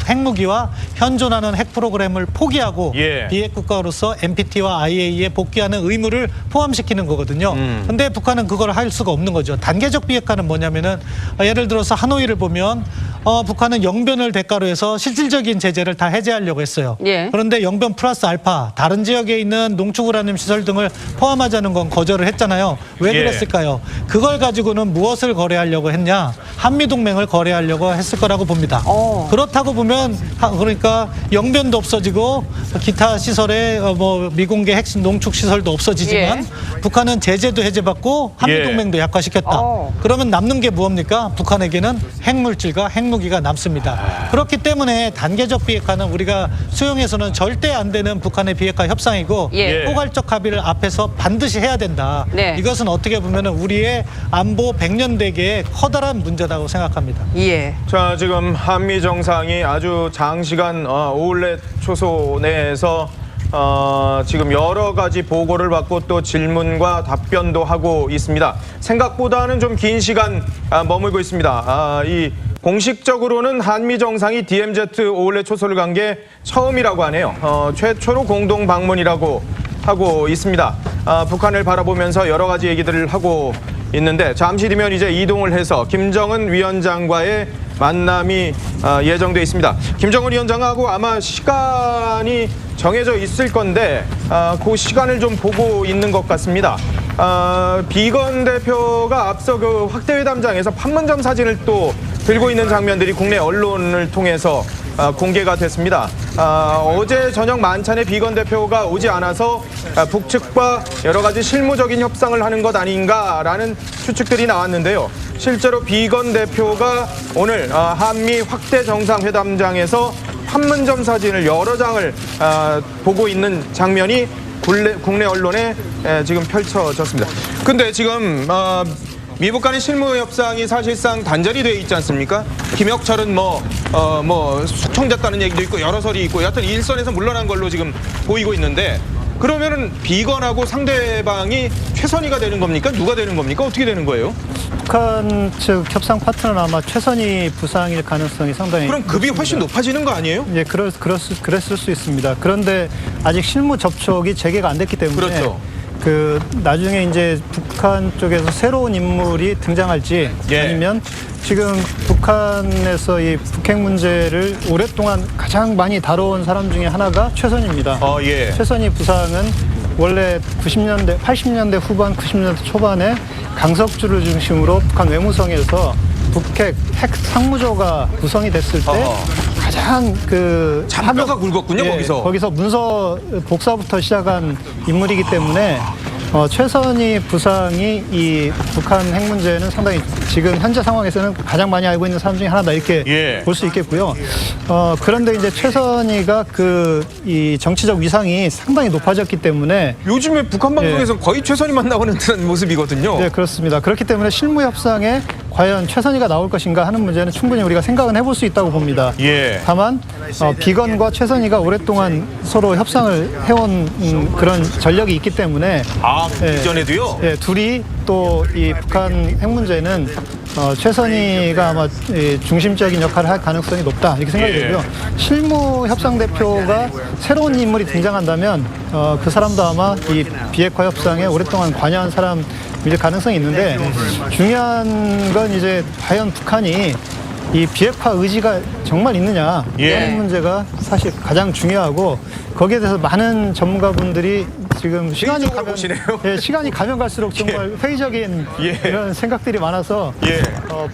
Speaker 7: 핵무기와 현존하는 핵 프로그램을 포기하고
Speaker 1: 예.
Speaker 7: 비핵 국가로서 NPT와 IAEA에 복귀하는 의무를 포함시키는 거거든요. 근데 북한은 그걸 할 수가 없는 거죠. 단계적 비핵화는 뭐냐면은 예를 들어서 하노이를 보면 북한은 영변을 대가로 해서 실질적인 제재를 다 해제하려고 했어요.
Speaker 3: 예.
Speaker 7: 그런데 영변 플러스 알파 다른 지역에 있는 농축우라늄 시설 등을 포함하자는 건 거절을 했잖아요. 왜
Speaker 1: 예.
Speaker 7: 그랬을까요? 그걸 가지고는 무엇을 거래하려고 했냐? 한미동맹을 거래하려고 했을 거라고 봅니다. 그렇다고 보면 그러니까 영변도 없어지고 기타 시설에 뭐 미공개 핵 농축 시설도 없어지지만 북한은 제재도 해제받고 한미동맹도 약화시켰다. 그러면 남는 게 무엇입니까? 북한에게는 핵물질과 핵무기가 남습니다. 그렇기 때문에 단계적 비핵화는 우리가 수용해서는 절대 안 되는 북한의 비핵화 협상이고
Speaker 3: 예.
Speaker 7: 포괄적 합의를 앞에서 반드시 해야 된다.
Speaker 3: 네.
Speaker 7: 이것은 어떻게 보면 우리의 안보 100년 대계의 커다란 문제라고 생각합니다.
Speaker 3: 예.
Speaker 1: 자, 지금 한미 정상이 아주 장시간 오울렛 초소 내에서 지금 여러 가지 보고를 받고 또 질문과 답변도 하고 있습니다. 생각보다는 좀 긴 시간 머물고 있습니다. 이 공식적으로는 한미 정상이 DMZ 오울렛 초소를 간 게 처음이라고 하네요. 최초로 공동 방문이라고 하고 있습니다. 북한을 바라보면서 여러 가지 얘기들을 하고 있는데 잠시 뒤면 이제 이동을 해서 김정은 위원장과의 만남이 예정돼 있습니다. 김정은 위원장하고 아마 시간이 정해져 있을 건데 그 시간을 좀 보고 있는 것 같습니다. 비건 대표가 앞서 그 확대회담장에서 판문점 사진을 또 들고 있는 장면들이 국내 언론을 통해서 공개가 됐습니다. 어제 저녁 만찬에 비건 대표가 오지 않아서 북측과 여러 가지 실무적인 협상을 하는 것 아닌가라는 추측들이 나왔는데요. 실제로 비건 대표가 오늘 한미 확대 정상회담장에서 판문점 사진을 여러 장을 보고 있는 장면이 국내 언론에 지금 펼쳐졌습니다. 근데 지금 미국 간의 실무 협상이 사실상 단절이 돼 있지 않습니까? 김혁철은 뭐 숙청됐다는 얘기도 있고 여러 설이 있고 여하튼 일선에서 물러난 걸로 지금 보이고 있는데 그러면은 비건하고 상대방이 최선희가 되는 겁니까? 누가 되는 겁니까? 어떻게 되는 거예요?
Speaker 4: 북한 측 협상 파트너는 아마 최선희 부상일 가능성이 상당히
Speaker 1: 그럼 급이 훨씬 높아지는 거 아니에요?
Speaker 4: 예, 그랬을 수 있습니다. 그런데 아직 실무 접촉이 재개가 안 됐기 때문에
Speaker 1: 그렇죠.
Speaker 4: 나중에 이제 북한 쪽에서 새로운 인물이 등장할지
Speaker 1: 예.
Speaker 4: 아니면 지금 북한에서 이 북핵 문제를 오랫동안 가장 많이 다뤄온 사람 중에 하나가 최선희입니다.
Speaker 1: 예.
Speaker 4: 최선희 부상은 원래 90년대, 80년대 후반, 90년대 초반에 강석주를 중심으로 북한 외무성에서 북핵 핵 상무조가 구성이 됐을 때 가장
Speaker 1: 잔뼈가 굵었군요.
Speaker 4: 거기서 문서 복사부터 시작한 인물이기 때문에 최선희 부상이 이 북한 핵 문제는 상당히 지금 현재 상황에서는 가장 많이 알고 있는 사람 중에 하나다 이렇게
Speaker 1: 예.
Speaker 4: 볼 수 있겠고요. 그런데 이제 최선희가 이 정치적 위상이 상당히 높아졌기 때문에
Speaker 1: 요즘에 북한 방송에서 거의 최선희만 나오는 듯한 모습이거든요.
Speaker 4: 네, 그렇습니다. 그렇기 때문에 실무 협상에 과연 최선희가 나올 것인가 하는 문제는 충분히 우리가 생각은 해볼 수 있다고 봅니다.
Speaker 1: 예.
Speaker 4: 다만 비건과 최선희가 오랫동안 서로 협상을 해온 그런 전력이 있기 때문에
Speaker 1: 이전에도요?
Speaker 4: 예, 둘이 또 이 북한 핵 문제는 최선희가 아마 중심적인 역할을 할 가능성이 높다 이렇게 생각이 되고요. 실무 협상 대표가 새로운 인물이 등장한다면 그 사람도 아마 이 비핵화 협상에 오랫동안 관여한 사람일 가능성이 있는데 중요한 건 이제 과연 북한이 이 비핵화 의지가 정말 있느냐 하는 문제가 사실 가장 중요하고 거기에 대해서 많은 전문가분들이 지금 시간이 가면 갈수록 정말 회의적인 이런 생각들이 많아서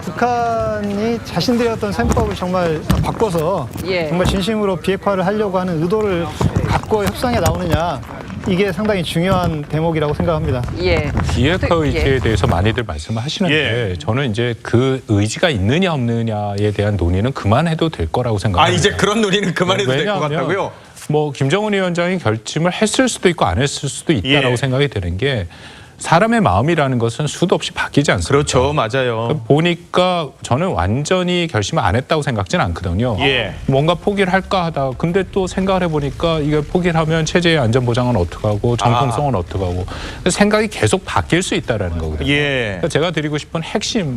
Speaker 4: 북한이 자신들의 어떤 셈법을 정말 바꿔서 정말 진심으로 비핵화를 하려고 하는 의도를 갖고 협상에 나오느냐 이게 상당히 중요한 대목이라고 생각합니다.
Speaker 2: 비핵화 의지에 대해서 많이들 말씀을 하시는데 저는 이제 그 의지가 있느냐 없느냐에 대한 논의는 그만해도 될 거라고 생각합니다.
Speaker 1: 이제 그런 논의는 그만해도 될 것 같다고요?
Speaker 2: 뭐 김정은 위원장이 결심을 했을 수도 있고 안 했을 수도 있다라고 생각이 드는 게 사람의 마음이라는 것은 수도 없이 바뀌지 않습니까?
Speaker 1: 그렇죠, 맞아요.
Speaker 2: 보니까 저는 완전히 결심을 안 했다고 생각지는 않거든요. 뭔가 포기를 할까 하다. 근데 또 생각을 해보니까 이게 포기를 하면 체제의 안전보장은 어떡하고 정통성은 어떡하고 생각이 계속 바뀔 수 있다는 거거든요. 그러니까 제가 드리고 싶은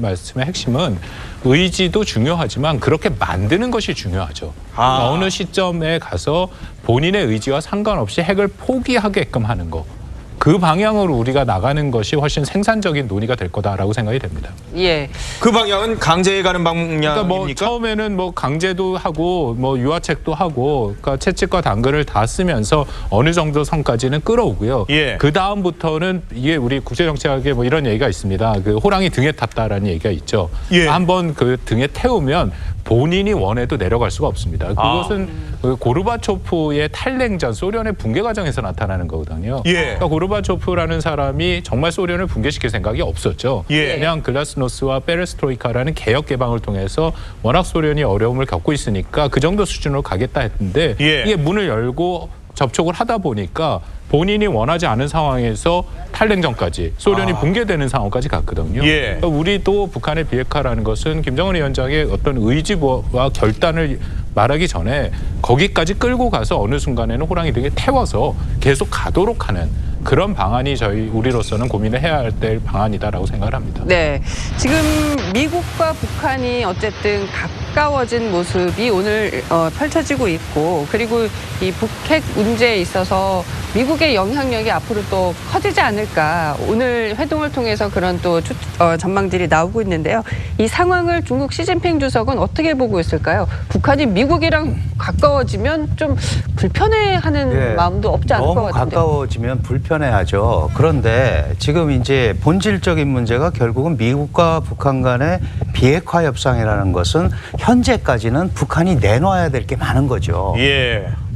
Speaker 2: 말씀의 핵심은 의지도 중요하지만 그렇게 만드는 것이 중요하죠. 그러니까 어느 시점에 가서 본인의 의지와 상관없이 핵을 포기하게끔 하는 거. 그 방향으로 우리가 나가는 것이 훨씬 생산적인 논의가 될 거다라고 생각이 됩니다.
Speaker 1: 그 방향은 강제해 가는 방향입니까?
Speaker 2: 그러니까 뭐 처음에는 뭐 강제도 하고 뭐 유화책도 하고 그러니까 채찍과 당근을 다 쓰면서 어느 정도 선까지는 끌어오고요. 그 다음부터는 이게 우리 국제정치학에 뭐 이런 얘기가 있습니다. 그 호랑이 등에 탔다라는 얘기가 있죠. 한번 그 등에 태우면 본인이 원해도 내려갈 수가 없습니다. 그것은 그 고르바초프의 탈냉전, 소련의 붕괴 과정에서 나타나는 거거든요. 그러니까 고르바초프라는 사람이 정말 소련을 붕괴시킬 생각이 없었죠. 그냥 글라스노스와 페레스트로이카라는 개혁 개방을 통해서 워낙 소련이 어려움을 겪고 있으니까 그 정도 수준으로 가겠다 했는데 이게 문을 열고 접촉을 하다 보니까 본인이 원하지 않은 상황에서 탈냉전까지 소련이 붕괴되는 상황까지 갔거든요. 그러니까 우리도 북한의 비핵화라는 것은 김정은 위원장의 어떤 의지와 결단을 말하기 전에 거기까지 끌고 가서 어느 순간에는 호랑이 등에 태워서 계속 가도록 하는 그런 방안이 우리로서는 고민을 해야 될 방안이다라고 생각을 합니다.
Speaker 3: 지금 미국과 북한이 어쨌든 가까워진 모습이 오늘 펼쳐지고 있고 그리고 이 북핵 문제에 있어서 미국의 영향력이 앞으로 또 커지지 않을까 오늘 회동을 통해서 그런 또 전망들이 나오고 있는데요. 이 상황을 중국 시진핑 주석은 어떻게 보고 있을까요? 북한이 미국이랑 가까워지면 좀 불편해하는 마음도 없지 않을 것
Speaker 8: 너무
Speaker 3: 같은데.
Speaker 8: 가까워지면 불편해하죠. 그런데 지금 이제 본질적인 문제가 결국은 미국과 북한 간의 비핵화 협상이라는 것은 현재까지는 북한이 내놔야 될 게 많은 거죠.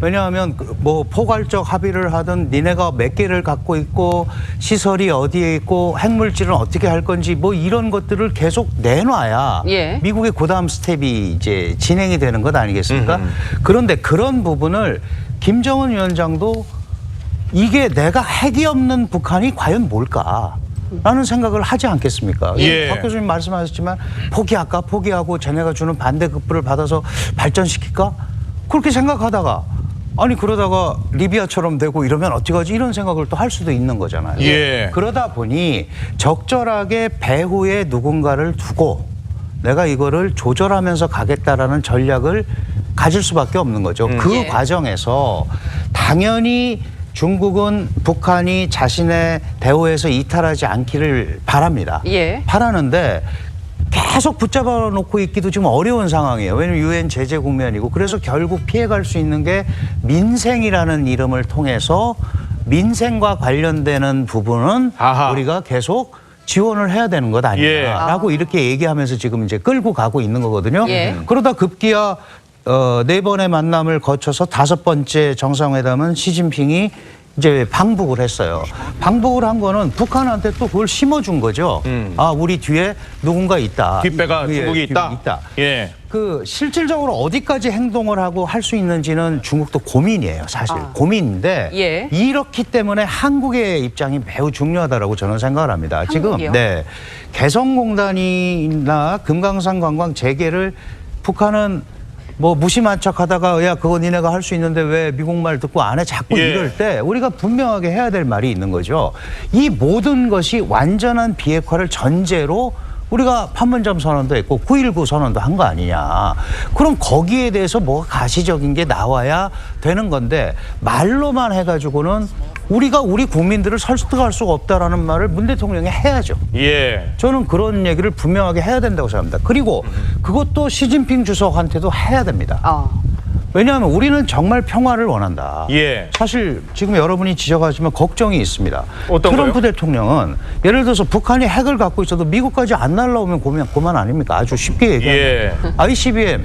Speaker 8: 왜냐하면 뭐 포괄적 합의를 하든 니네가 몇 개를 갖고 있고 시설이 어디에 있고 핵물질은 어떻게 할 건지 뭐 이런 것들을 계속 내놔야 미국의 그다음 스텝이 이제 진행이 되는 것 아니겠습니까? 그런데 그런 부분을 김정은 위원장도 이게 내가 핵이 없는 북한이 과연 뭘까? 라는 생각을 하지 않겠습니까? 박 교수님 말씀하셨지만 포기할까? 포기하고 쟤네가 주는 반대급부를 받아서 발전시킬까? 그렇게 생각하다가 아니 그러다가 리비아처럼 되고 이러면 어찌하지 이런 생각을 또 할 수도 있는 거잖아요. 그러다 보니 적절하게 배후에 누군가를 두고 내가 이거를 조절하면서 가겠다라는 전략을 가질 수밖에 없는 거죠. 그 과정에서 당연히 중국은 북한이 자신의 대우에서 이탈하지 않기를 바랍니다. 바라는데 계속 붙잡아 놓고 있기도 좀 어려운 상황이에요. 왜냐하면 유엔 제재 국면이고 그래서 결국 피해갈 수 있는 게 민생이라는 이름을 통해서 민생과 관련되는 부분은 우리가 계속 지원을 해야 되는 것 아니냐라고 이렇게 얘기하면서 지금 이제 끌고 가고 있는 거거든요. 그러다 급기야 4번의 만남을 거쳐서 5번째 정상회담은 시진핑이 이제 방북을 했어요. 방북을 한 거는 북한한테 또 그걸 심어준 거죠. 아, 우리 뒤에 누군가 있다.
Speaker 1: 뒷배가
Speaker 8: 예,
Speaker 1: 중국이 있다.
Speaker 8: 예. 그 실질적으로 어디까지 행동을 하고 할 수 있는지는 중국도 고민이에요, 사실. 고민인데
Speaker 3: 예.
Speaker 8: 이렇기 때문에 한국의 입장이 매우 중요하다라고 저는 생각을 합니다.
Speaker 3: 한국이요?
Speaker 8: 지금 개성공단이나 금강산 관광 재개를 북한은 뭐 무심한 척하다가 야 그거 니네가 할 수 있는데 왜 미국 말 듣고 안 해 자꾸
Speaker 1: 예.
Speaker 8: 이럴 때 우리가 분명하게 해야 될 말이 있는 거죠. 이 모든 것이 완전한 비핵화를 전제로 우리가 판문점 선언도 했고 9.19 선언도 한 거 아니냐. 그럼 거기에 대해서 뭐가 가시적인 게 나와야 되는 건데 말로만 해가지고는 우리가 우리 국민들을 설득할 수가 없다라는 말을 문 대통령이 해야죠.
Speaker 1: 예.
Speaker 8: 저는 그런 얘기를 분명하게 해야 된다고 생각합니다. 그리고 그것도 시진핑 주석한테도 해야 됩니다. 왜냐하면 우리는 정말 평화를 원한다.
Speaker 1: 예.
Speaker 8: 사실 지금 여러분이 지적하지만 걱정이 있습니다.
Speaker 1: 어떤
Speaker 8: 트럼프
Speaker 1: 거요?
Speaker 8: 대통령은 예를 들어서 북한이 핵을 갖고 있어도 미국까지 안 날라오면 그만 아닙니까? 아주 쉽게 얘기하면.
Speaker 1: 예.
Speaker 8: ICBM,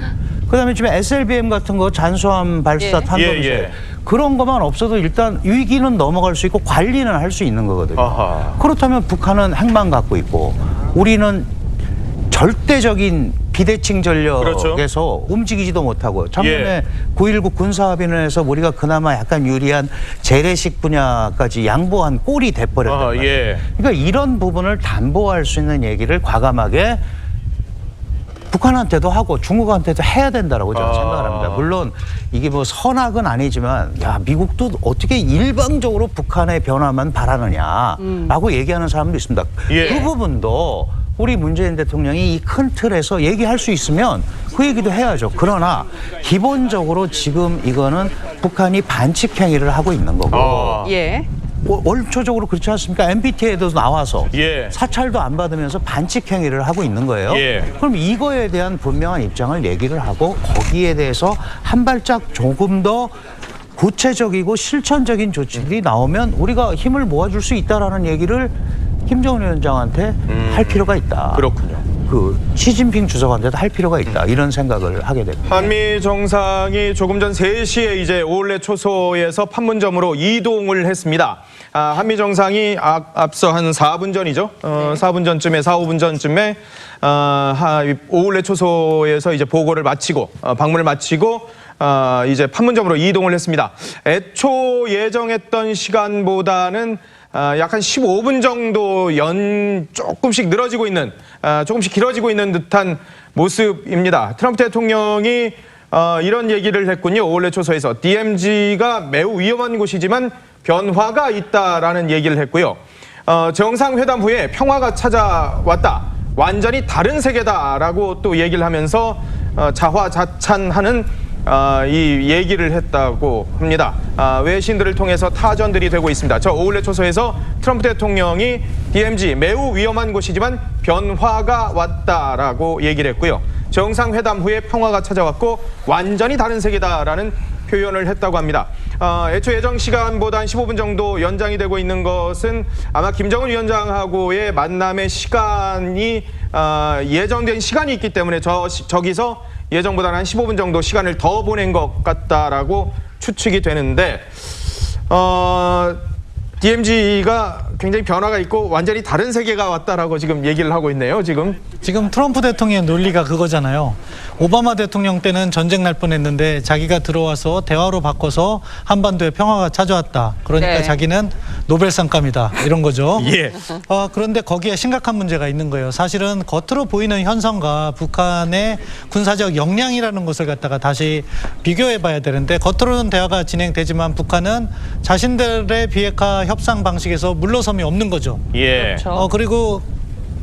Speaker 8: 그다음에 지금 SLBM 같은 거 잔수함 발사
Speaker 3: 예.
Speaker 8: 탄도미사일
Speaker 1: 예.
Speaker 8: 그런 것만 없어도 일단 위기는 넘어갈 수 있고 관리는 할 수 있는 거거든요.
Speaker 1: 아하.
Speaker 8: 그렇다면 북한은 핵만 갖고 있고 우리는 절대적인 비대칭 전력에서
Speaker 1: 그렇죠.
Speaker 8: 움직이지도 못하고 작년에
Speaker 1: 예.
Speaker 8: 9.19 군사합의문에서 우리가 그나마 약간 유리한 재래식 분야까지 양보한 꼴이 돼버렸단
Speaker 1: 아하,
Speaker 8: 말이에요.
Speaker 1: 예.
Speaker 8: 그러니까 이런 부분을 담보할 수 있는 얘기를 과감하게 북한한테도 하고 중국한테도 해야 된다라고 저는 생각을 합니다. 물론 이게 뭐 선악은 아니지만 야 미국도 어떻게 일방적으로 북한의 변화만 바라느냐라고 얘기하는 사람도 있습니다.
Speaker 1: 예.
Speaker 8: 그 부분도 우리 문재인 대통령이 이 큰 틀에서 얘기할 수 있으면 그 얘기도 해야죠. 그러나 기본적으로 지금 이거는 북한이 반칙 행위를 하고 있는 거고
Speaker 3: 예.
Speaker 8: 원초적으로 그렇지 않습니까? NPT에도 나와서
Speaker 1: 예.
Speaker 8: 사찰도 안 받으면서 반칙 행위를 하고 있는 거예요.
Speaker 1: 예.
Speaker 8: 그럼 이거에 대한 분명한 입장을 얘기를 하고 거기에 대해서 한 발짝 조금 더 구체적이고 실천적인 조치들이 나오면 우리가 힘을 모아줄 수 있다라는 얘기를 김정은 위원장한테 할 필요가 있다.
Speaker 1: 그렇군요.
Speaker 8: 그 시진핑 주석한테도 할 필요가 있다. 이런 생각을 하게 됩니다.
Speaker 1: 한미 정상이 조금 전 3시에 이제 오울레 초소에서 판문점으로 이동을 했습니다. 한미 정상이 앞서 한 4분 전이죠. 4분 전쯤에 4, 5분 전쯤에 오울레 초소에서 이제 보고를 마치고 방문을 마치고 이제 판문점으로 이동을 했습니다. 애초 예정했던 시간보다는 약 한 15분 정도 조금씩 늘어지고 있는, 조금씩 길어지고 있는 듯한 모습입니다. 트럼프 대통령이 이런 얘기를 했군요. 오울레 초소에서 DMZ가 매우 위험한 곳이지만 변화가 있다라는 얘기를 했고요. 정상회담 후에 평화가 찾아왔다. 완전히 다른 세계다라고 또 얘기를 하면서 자화자찬하는 이 얘기를 했다고 합니다. 외신들을 통해서 타전들이 되고 있습니다. 저 오울레 초소에서 트럼프 대통령이 DMZ 매우 위험한 곳이지만 변화가 왔다라고 얘기를 했고요. 정상회담 후에 평화가 찾아왔고 완전히 다른 세계다라는 표현을 했다고 합니다. 애초 예정 시간보다 한 15분 정도 연장이 되고 있는 것은 아마 김정은 위원장하고의 만남의 시간이 예정된 시간이 있기 때문에 저기서 예정보다는 한 15분 정도 시간을 더 보낸 것 같다라고 추측이 되는데 DMZ가 굉장히 변화가 있고 완전히 다른 세계가 왔다라고 지금 얘기를 하고 있네요. 지금
Speaker 7: 트럼프 대통령의 논리가 그거잖아요. 오바마 대통령 때는 전쟁 날 뻔했는데 자기가 들어와서 대화로 바꿔서 한반도에 평화가 찾아왔다. 그러니까
Speaker 3: 네.
Speaker 7: 자기는 노벨상감이다. 이런 거죠.
Speaker 1: 예.
Speaker 7: 그런데 거기에 심각한 문제가 있는 거예요. 사실은 겉으로 보이는 현상과 북한의 군사적 역량이라는 것을 갖다가 다시 비교해 봐야 되는데 겉으로는 대화가 진행되지만 북한은 자신들의 비핵화 협상 방식에서 물러섬이 없는 거죠.
Speaker 1: 예.
Speaker 3: 그렇죠.
Speaker 7: 그리고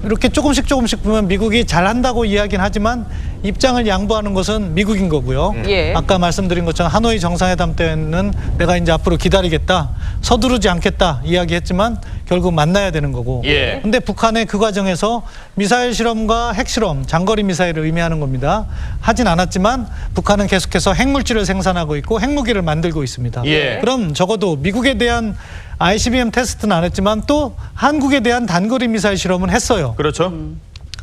Speaker 7: 이렇게 조금씩 보면 미국이 잘한다고 이야기는 하지만 입장을 양보하는 것은 미국인 거고요.
Speaker 3: 예.
Speaker 7: 아까 말씀드린 것처럼 하노이 정상회담 때는 내가 이제 앞으로 기다리겠다, 서두르지 않겠다 이야기했지만 결국 만나야 되는 거고.
Speaker 1: 예.
Speaker 7: 근데 북한의 그 과정에서 미사일 실험과 핵실험, 장거리 미사일을 의미하는 겁니다. 하진 않았지만 북한은 계속해서 핵물질을 생산하고 있고 핵무기를 만들고 있습니다.
Speaker 1: 예.
Speaker 7: 그럼 적어도 미국에 대한 ICBM 테스트는 안 했지만 또 한국에 대한 단거리 미사일 실험은 했어요.
Speaker 1: 그렇죠.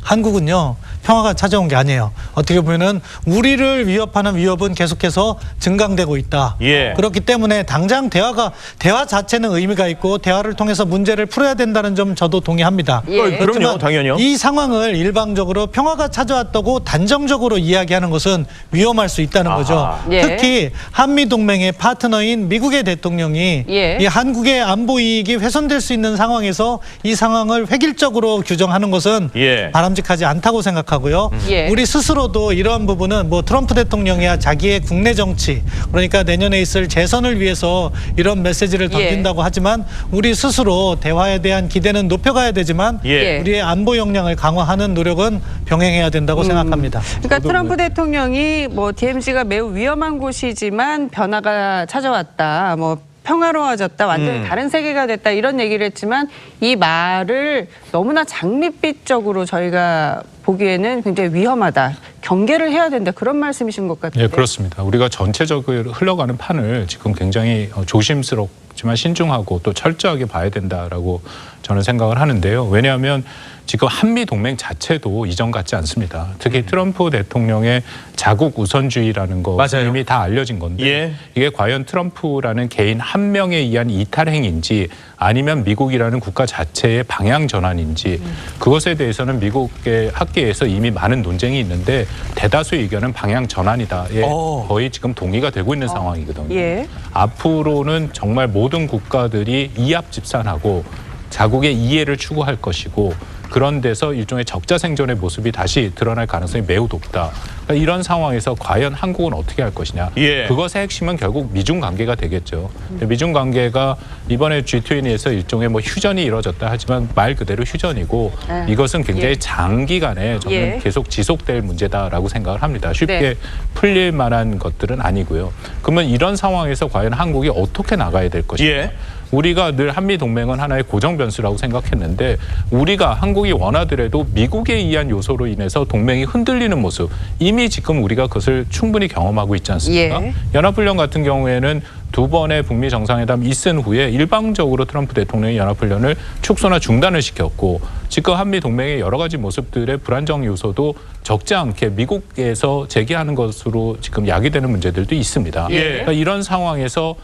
Speaker 7: 한국은요 평화가 찾아온 게 아니에요. 어떻게 보면은 우리를 위협하는 위협은 계속해서 증강되고 있다.
Speaker 1: 예.
Speaker 7: 그렇기 때문에 당장 대화 자체는 의미가 있고 대화를 통해서 문제를 풀어야 된다는 점 저도 동의합니다.
Speaker 3: 예.
Speaker 1: 그럼요,
Speaker 7: 그렇지만
Speaker 1: 당연히요.
Speaker 7: 이 상황을 일방적으로 평화가 찾아왔다고 단정적으로 이야기하는 것은 위험할 수 있다는 거죠.
Speaker 3: 예.
Speaker 7: 특히 한미 동맹의 파트너인 미국의 대통령이
Speaker 3: 예.
Speaker 7: 이 한국의 안보 이익이 훼손될 수 있는 상황에서 이 상황을 획일적으로 규정하는 것은
Speaker 1: 예.
Speaker 7: 바람직하지 않다고 생각하고요.
Speaker 3: 예.
Speaker 7: 우리 스스로도 이러한 부분은 뭐 트럼프 대통령이야 자기의 국내 정치 그러니까 내년에 있을 재선을 위해서 이런 메시지를 던진다고 하지만 우리 스스로 대화에 대한 기대는 높여가야 되지만
Speaker 1: 예.
Speaker 7: 우리의 안보 역량을 강화하는 노력은 병행해야 된다고 생각합니다.
Speaker 3: 그러니까 트럼프 대통령이 뭐 DMZ가 매우 위험한 곳이지만 변화가 찾아왔다. 뭐 평화로워졌다. 완전히 다른 세계가 됐다. 이런 얘기를 했지만 이 말을 너무나 장밋빛적으로 저희가 보기에는 굉장히 위험하다. 경계를 해야 된다. 그런 말씀이신 것 같아요.
Speaker 2: 네, 그렇습니다. 우리가 전체적으로 흘러가는 판을 지금 굉장히 조심스럽지만 신중하고 또 철저하게 봐야 된다라고 저는 생각을 하는데요. 왜냐하면 지금 한미 동맹 자체도 이전 같지 않습니다. 특히 트럼프 대통령의 자국 우선주의라는 거
Speaker 1: 맞아요.
Speaker 2: 이미 다 알려진 건데
Speaker 1: 예.
Speaker 2: 이게 과연 트럼프라는 개인 한 명에 의한 이탈 행위인지 아니면 미국이라는 국가 자체의 방향 전환인지 그것에 대해서는 미국의 학계에서 이미 많은 논쟁이 있는데 대다수의 의견은 방향 전환이다에 거의 지금 동의가 되고 있는 상황이거든요.
Speaker 3: 예.
Speaker 2: 앞으로는 정말 모든 국가들이 이합집산하고 자국의 이해를 추구할 것이고 그런 데서 일종의 적자생존의 모습이 다시 드러날 가능성이 매우 높다. 그러니까 이런 상황에서 과연 한국은 어떻게 할 것이냐.
Speaker 1: 예.
Speaker 2: 그것의 핵심은 결국 미중 관계가 되겠죠. 미중 관계가 이번에 G20에서 일종의 뭐 휴전이 이뤄졌다 하지만 말 그대로 휴전이고 이것은 굉장히 장기간에 저는
Speaker 3: 예.
Speaker 2: 계속 지속될 문제다라고 생각을 합니다. 쉽게
Speaker 3: 네.
Speaker 2: 풀릴 만한 것들은 아니고요. 그러면 이런 상황에서 과연 한국이 어떻게 나가야 될 것인가.
Speaker 1: 예.
Speaker 2: 우리가 늘 한미 동맹은 하나의 고정 변수라고 생각했는데 우리가 한국이 원하더라도 미국에 의한 요소로 인해서 동맹이 흔들리는 모습 이미 지금 우리가 그것을 충분히 경험하고 있지 않습니까?
Speaker 3: 예.
Speaker 2: 연합훈련 같은 경우에는 두 번의 북미 정상회담 있은 후에 일방적으로 트럼프 대통령이 연합훈련을 축소나 중단을 시켰고 지금 한미 동맹의 여러 가지 모습들의 불안정 요소도 적지 않게 미국에서 제기하는 것으로 지금 야기되는 문제들도 있습니다.
Speaker 1: 예.
Speaker 2: 그러니까 이런 상황에서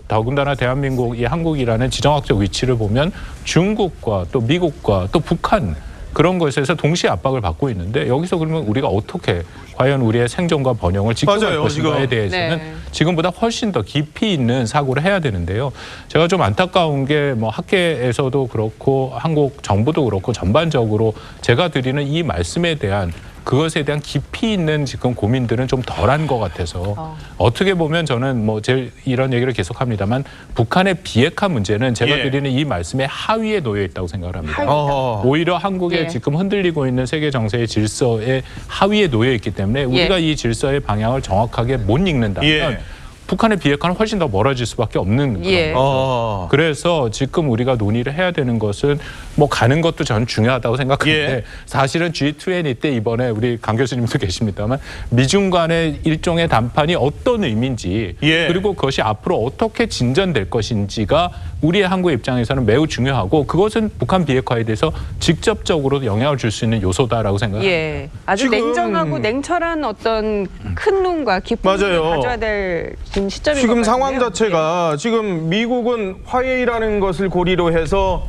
Speaker 2: 더군다나 대한민국이 한국이라는 지정학적 위치를 보면 중국과 또 미국과 또 북한 그런 것에서 동시에 압박을 받고 있는데 여기서 그러면 우리가 어떻게 과연 우리의 생존과 번영을 지켜갈
Speaker 1: 맞아요,
Speaker 2: 것인가에
Speaker 1: 지금.
Speaker 2: 대해서는
Speaker 3: 네.
Speaker 2: 지금보다 훨씬 더 깊이 있는 사고를 해야 되는데요. 제가 좀 안타까운 게 뭐 학계에서도 그렇고 한국 정부도 그렇고 전반적으로 제가 드리는 이 말씀에 대한 그것에 대한 깊이 있는 지금 고민들은 좀 덜한 것 같아서 어떻게 보면 저는 뭐 제일 이런 얘기를 계속합니다만 북한의 비핵화 문제는 제가
Speaker 1: 예.
Speaker 2: 드리는 이 말씀의 하위에 놓여 있다고 생각을 합니다.
Speaker 1: 어허.
Speaker 2: 오히려 한국의
Speaker 3: 예.
Speaker 2: 지금 흔들리고 있는 세계 정세의 질서의 하위에 놓여 있기 때문에 우리가 이 질서의 방향을 정확하게 못 읽는다면
Speaker 1: 예.
Speaker 2: 북한의 비핵화는 훨씬 더 멀어질 수밖에 없는 그런
Speaker 3: 예.
Speaker 1: 어.
Speaker 2: 그래서 지금 우리가 논의를 해야 되는 것은 뭐 가는 것도 저는 중요하다고 생각하는데
Speaker 1: 예.
Speaker 2: 사실은 G20 때 이번에 우리 강 교수님도 계십니다만 미중 간의 일종의 담판이 어떤 의미인지
Speaker 1: 예.
Speaker 2: 그리고 그것이 앞으로 어떻게 진전될 것인지가 우리의 한국 입장에서는 매우 중요하고 그것은 북한 비핵화에 대해서 직접적으로 영향을 줄 수 있는 요소다라고 생각합니다.
Speaker 3: 예. 아주
Speaker 1: 지금-
Speaker 3: 냉정하고 냉철한 어떤 큰 눈과 깊은 눈을
Speaker 1: 맞아요.
Speaker 3: 가져야 될 지금 시점인
Speaker 1: 지금
Speaker 3: 것
Speaker 1: 상황
Speaker 3: 같은데요.
Speaker 1: 자체가 지금 미국은 화해라는 것을 고리로 해서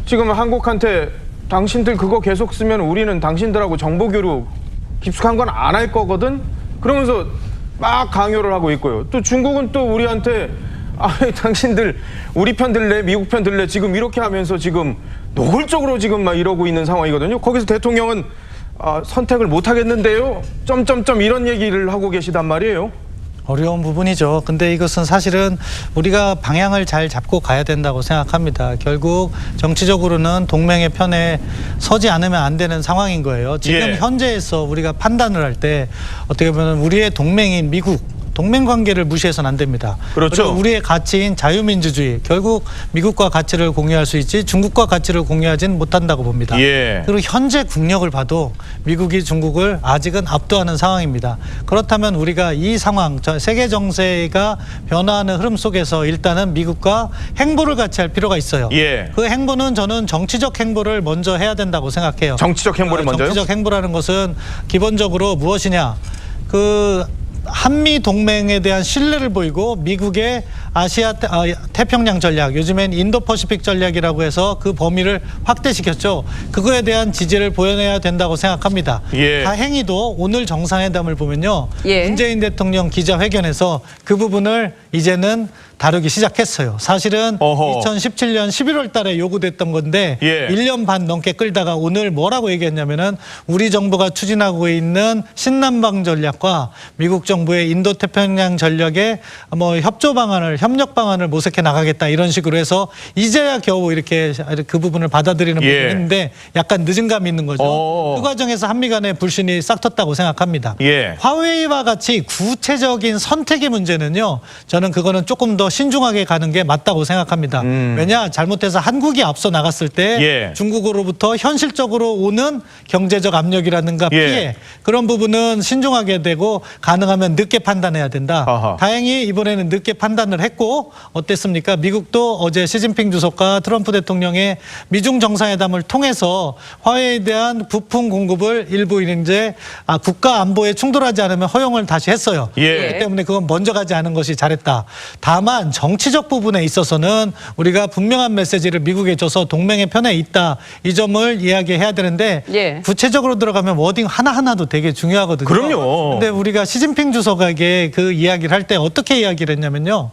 Speaker 1: 지금 한국한테 당신들 그거 계속 쓰면 우리는 당신들하고 정보 교류 깊숙한 건 안 할 거거든. 그러면서 막 강요를 하고 있고요. 또 중국은 또 우리한테 당신들 우리 편 들래 미국 편 들래 지금 이렇게 하면서 지금 노골적으로 지금 막 이러고 있는 상황이거든요. 거기서 대통령은 선택을 못 하겠는데요. 점점점 이런 얘기를 하고 계시단 말이에요.
Speaker 7: 어려운 부분이죠. 근데 이것은 사실은 우리가 방향을 잘 잡고 가야 된다고 생각합니다. 결국 정치적으로는 동맹의 편에 서지 않으면 안 되는 상황인 거예요. 지금
Speaker 1: 예.
Speaker 7: 현재에서 우리가 판단을 할 때 어떻게 보면 우리의 동맹인 미국 동맹 관계를 무시해서는 안 됩니다.
Speaker 1: 그렇죠.
Speaker 7: 그리고 우리의 가치인 자유민주주의, 결국 미국과 가치를 공유할 수 있지 중국과 가치를 공유하진 못한다고 봅니다.
Speaker 1: 예.
Speaker 7: 그리고 현재 국력을 봐도 미국이 중국을 아직은 압도하는 상황입니다. 그렇다면 우리가 이 상황, 세계 정세가 변화하는 흐름 속에서 일단은 미국과 행보를 같이 할 필요가 있어요.
Speaker 1: 예.
Speaker 7: 그 행보는 저는 정치적 행보를 먼저 해야 된다고 생각해요.
Speaker 1: 정치적 행보를 먼저요?
Speaker 7: 정치적 행보라는 것은 기본적으로 무엇이냐? 그 한미 동맹에 대한 신뢰를 보이고 미국의 아시아 태평양 전략, 요즘엔 인도퍼시픽 전략이라고 해서 그 범위를 확대시켰죠. 그거에 대한 지지를 보여내야 된다고 생각합니다.
Speaker 1: 예.
Speaker 7: 다행히도 오늘 정상회담을 보면요.
Speaker 3: 예.
Speaker 7: 문재인 대통령 기자회견에서 그 부분을 이제는 다루기 시작했어요. 사실은
Speaker 1: 어허.
Speaker 7: 2017년 11월 달에 요구됐던 건데
Speaker 1: 예.
Speaker 7: 1년 반 넘게 끌다가 오늘 뭐라고 얘기했냐면은 우리 정부가 추진하고 있는 신남방 전략과 미국 정부의 인도태평양 전략에 뭐 협력 방안을 모색해 나가겠다 이런 식으로 해서 이제야 겨우 이렇게 그 부분을 받아들이는
Speaker 1: 예.
Speaker 7: 부분이 있는데 약간 늦은 감이 있는 거죠.
Speaker 1: 어어.
Speaker 7: 그 과정에서 한미 간의 불신이 싹 텄다고 생각합니다.
Speaker 1: 예.
Speaker 7: 화웨이와 같이 구체적인 선택의 문제는요. 저는 그거는 조금 더 신중하게 가는 게 맞다고 생각합니다. 왜냐 잘못해서 한국이 앞서 나갔을 때
Speaker 1: 예.
Speaker 7: 중국으로부터 현실적으로 오는 경제적 압력이라든가
Speaker 1: 예.
Speaker 7: 피해 그런 부분은 신중하게 되고 가능하면 늦게 판단해야 된다.
Speaker 1: 아하.
Speaker 7: 다행히 이번에는 늦게 판단을 했고 어땠습니까? 미국도 어제 시진핑 주석과 트럼프 대통령의 미중 정상회담을 통해서 화웨이에 대한 부품 공급을 일부 이제 국가 안보에 충돌하지 않으면 허용을 다시 했어요.
Speaker 1: 예.
Speaker 7: 그렇기 때문에 그건 먼저 가지 않은 것이 잘했다. 다만 정치적 부분에 있어서는 우리가 분명한 메시지를 미국에 줘서 동맹의 편에 있다. 이 점을 이야기해야 되는데
Speaker 3: 예.
Speaker 7: 구체적으로 들어가면 워딩 하나하나도 되게 중요하거든요.
Speaker 1: 그럼요.
Speaker 7: 근데 우리가 시진핑 주석에게 그 이야기를 할 때 어떻게 이야기를 했냐면요.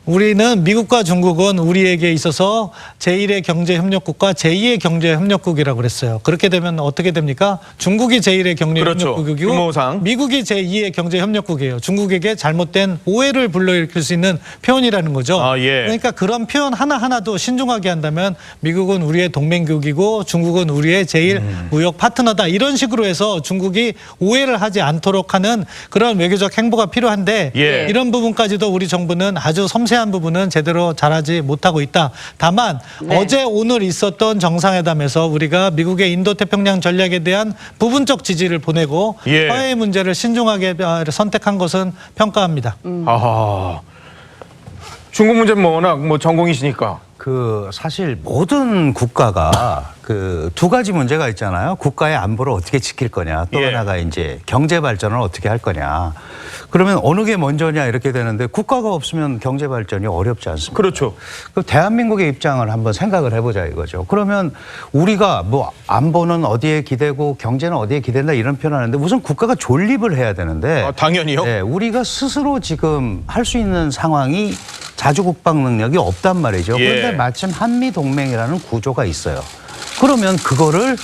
Speaker 7: 우리는 미국과 중국은 우리에게 있어서 제1의 경제협력국과 제2의 경제협력국이라고 그랬어요. 그렇게 되면 어떻게 됩니까? 중국이 제1의 경제협력국이고
Speaker 1: 그렇죠. 규모상.
Speaker 7: 미국이 제2의 경제협력국이에요. 중국에게 잘못된 오해를 불러일으킬 수 있는 표현이라는 거죠.
Speaker 1: 아, 예.
Speaker 7: 그러니까 그런 표현 하나하나도 신중하게 한다면 미국은 우리의 동맹국이고 중국은 우리의 제1 무역 파트너다. 이런 식으로 해서 중국이 오해를 하지 않도록 하는 그런 외교적 행보가 필요한데
Speaker 1: 예.
Speaker 7: 이런 부분까지도 우리 정부는 아주 섬세한 부분은 제대로 잘하지 못하고 있다. 다만
Speaker 3: 네.
Speaker 7: 어제 오늘 있었던 정상회담에서 우리가 미국의 인도태평양 전략에 대한 부분적 지지를 보내고
Speaker 1: 예.
Speaker 7: 화해의 문제를 신중하게 선택한 것은 평가합니다.
Speaker 1: 아하. 중국 문제는 뭐 워낙 뭐 전공이시니까.
Speaker 8: 그 사실 모든 국가가 그 두 가지 문제가 있잖아요. 국가의 안보를 어떻게 지킬 거냐. 또
Speaker 1: 예.
Speaker 8: 하나가 이제 경제 발전을 어떻게 할 거냐. 그러면 어느 게 먼저냐 이렇게 되는데 국가가 없으면 경제 발전이 어렵지 않습니까?
Speaker 1: 그렇죠.
Speaker 8: 그 대한민국의 입장을 한번 생각을 해보자 이거죠. 그러면 우리가 뭐 안보는 어디에 기대고 경제는 어디에 기댄다 이런 표현하는데 우선 국가가 존립을 해야 되는데
Speaker 1: 아, 당연히요.
Speaker 8: 네, 우리가 스스로 지금 할 수 있는 상황이 자주국방 능력이 없단 말이죠.
Speaker 1: 예.
Speaker 8: 그런데 마침 한미동맹이라는 구조가 있어요. 그러면 그거를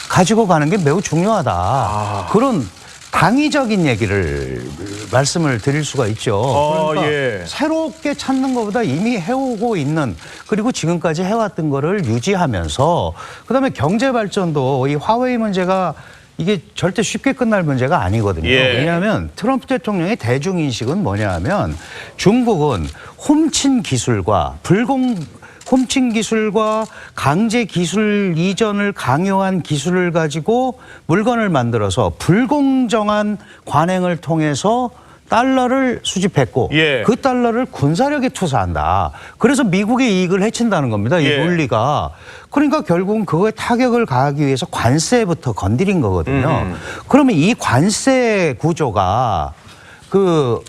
Speaker 8: 가지고 가는 게 매우 중요하다. 그런 당위적인 얘기를 말씀을 드릴 수가 있죠. 그러니까
Speaker 1: 예.
Speaker 8: 새롭게 찾는 것보다 이미 해오고 있는 그리고 지금까지 해왔던 거를 유지하면서 그다음에 경제 발전도 이 화웨이 문제가 이게 절대 쉽게 끝날 문제가 아니거든요.
Speaker 1: 예.
Speaker 8: 왜냐하면 트럼프 대통령의 대중인식은 뭐냐 하면 중국은 훔친 기술과 훔친 기술과 강제 기술 이전을 강요한 기술을 가지고 물건을 만들어서 불공정한 관행을 통해서 달러를 수집했고
Speaker 1: 예.
Speaker 8: 그 달러를 군사력에 투사한다. 그래서 미국의 이익을 해친다는 겁니다. 이
Speaker 1: 예.
Speaker 8: 논리가. 그러니까 결국은 그거에 타격을 가하기 위해서 관세부터 건드린 거거든요. 그러면 이 관세 구조가 그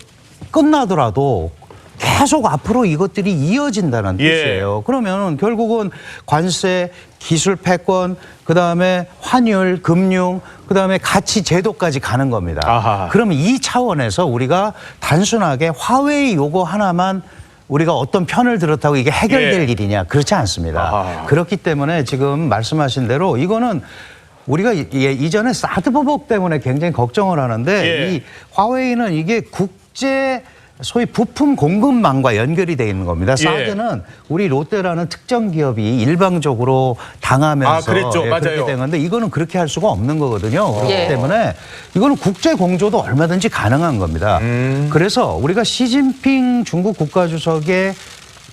Speaker 8: 끝나더라도 계속 앞으로 이것들이 이어진다는
Speaker 1: 예.
Speaker 8: 뜻이에요. 그러면 결국은 관세, 기술 패권, 그다음에 환율, 금융, 그다음에 가치 제도까지 가는 겁니다.
Speaker 1: 아하.
Speaker 8: 그러면 이 차원에서 우리가 단순하게 화웨이 요거 하나만 우리가 어떤 편을 들었다고 이게 해결될
Speaker 1: 예.
Speaker 8: 일이냐 그렇지 않습니다.
Speaker 1: 아하.
Speaker 8: 그렇기 때문에 지금 말씀하신 대로 이거는 우리가 이전에 사드 보복 때문에 굉장히 걱정을 하는데
Speaker 1: 예.
Speaker 8: 이 화웨이는 이게 국제 소위 부품 공급망과 연결이 돼 있는 겁니다.
Speaker 1: 예.
Speaker 8: 사드는 우리 롯데라는 특정 기업이 일방적으로 당하면서
Speaker 1: 그랬죠. 맞아요.
Speaker 8: 그렇게 된 건데 이거는 그렇게 할 수가 없는 거거든요. 그렇기
Speaker 3: 예.
Speaker 8: 때문에 이거는 국제 공조도 얼마든지 가능한 겁니다. 그래서 우리가 시진핑 중국 국가주석의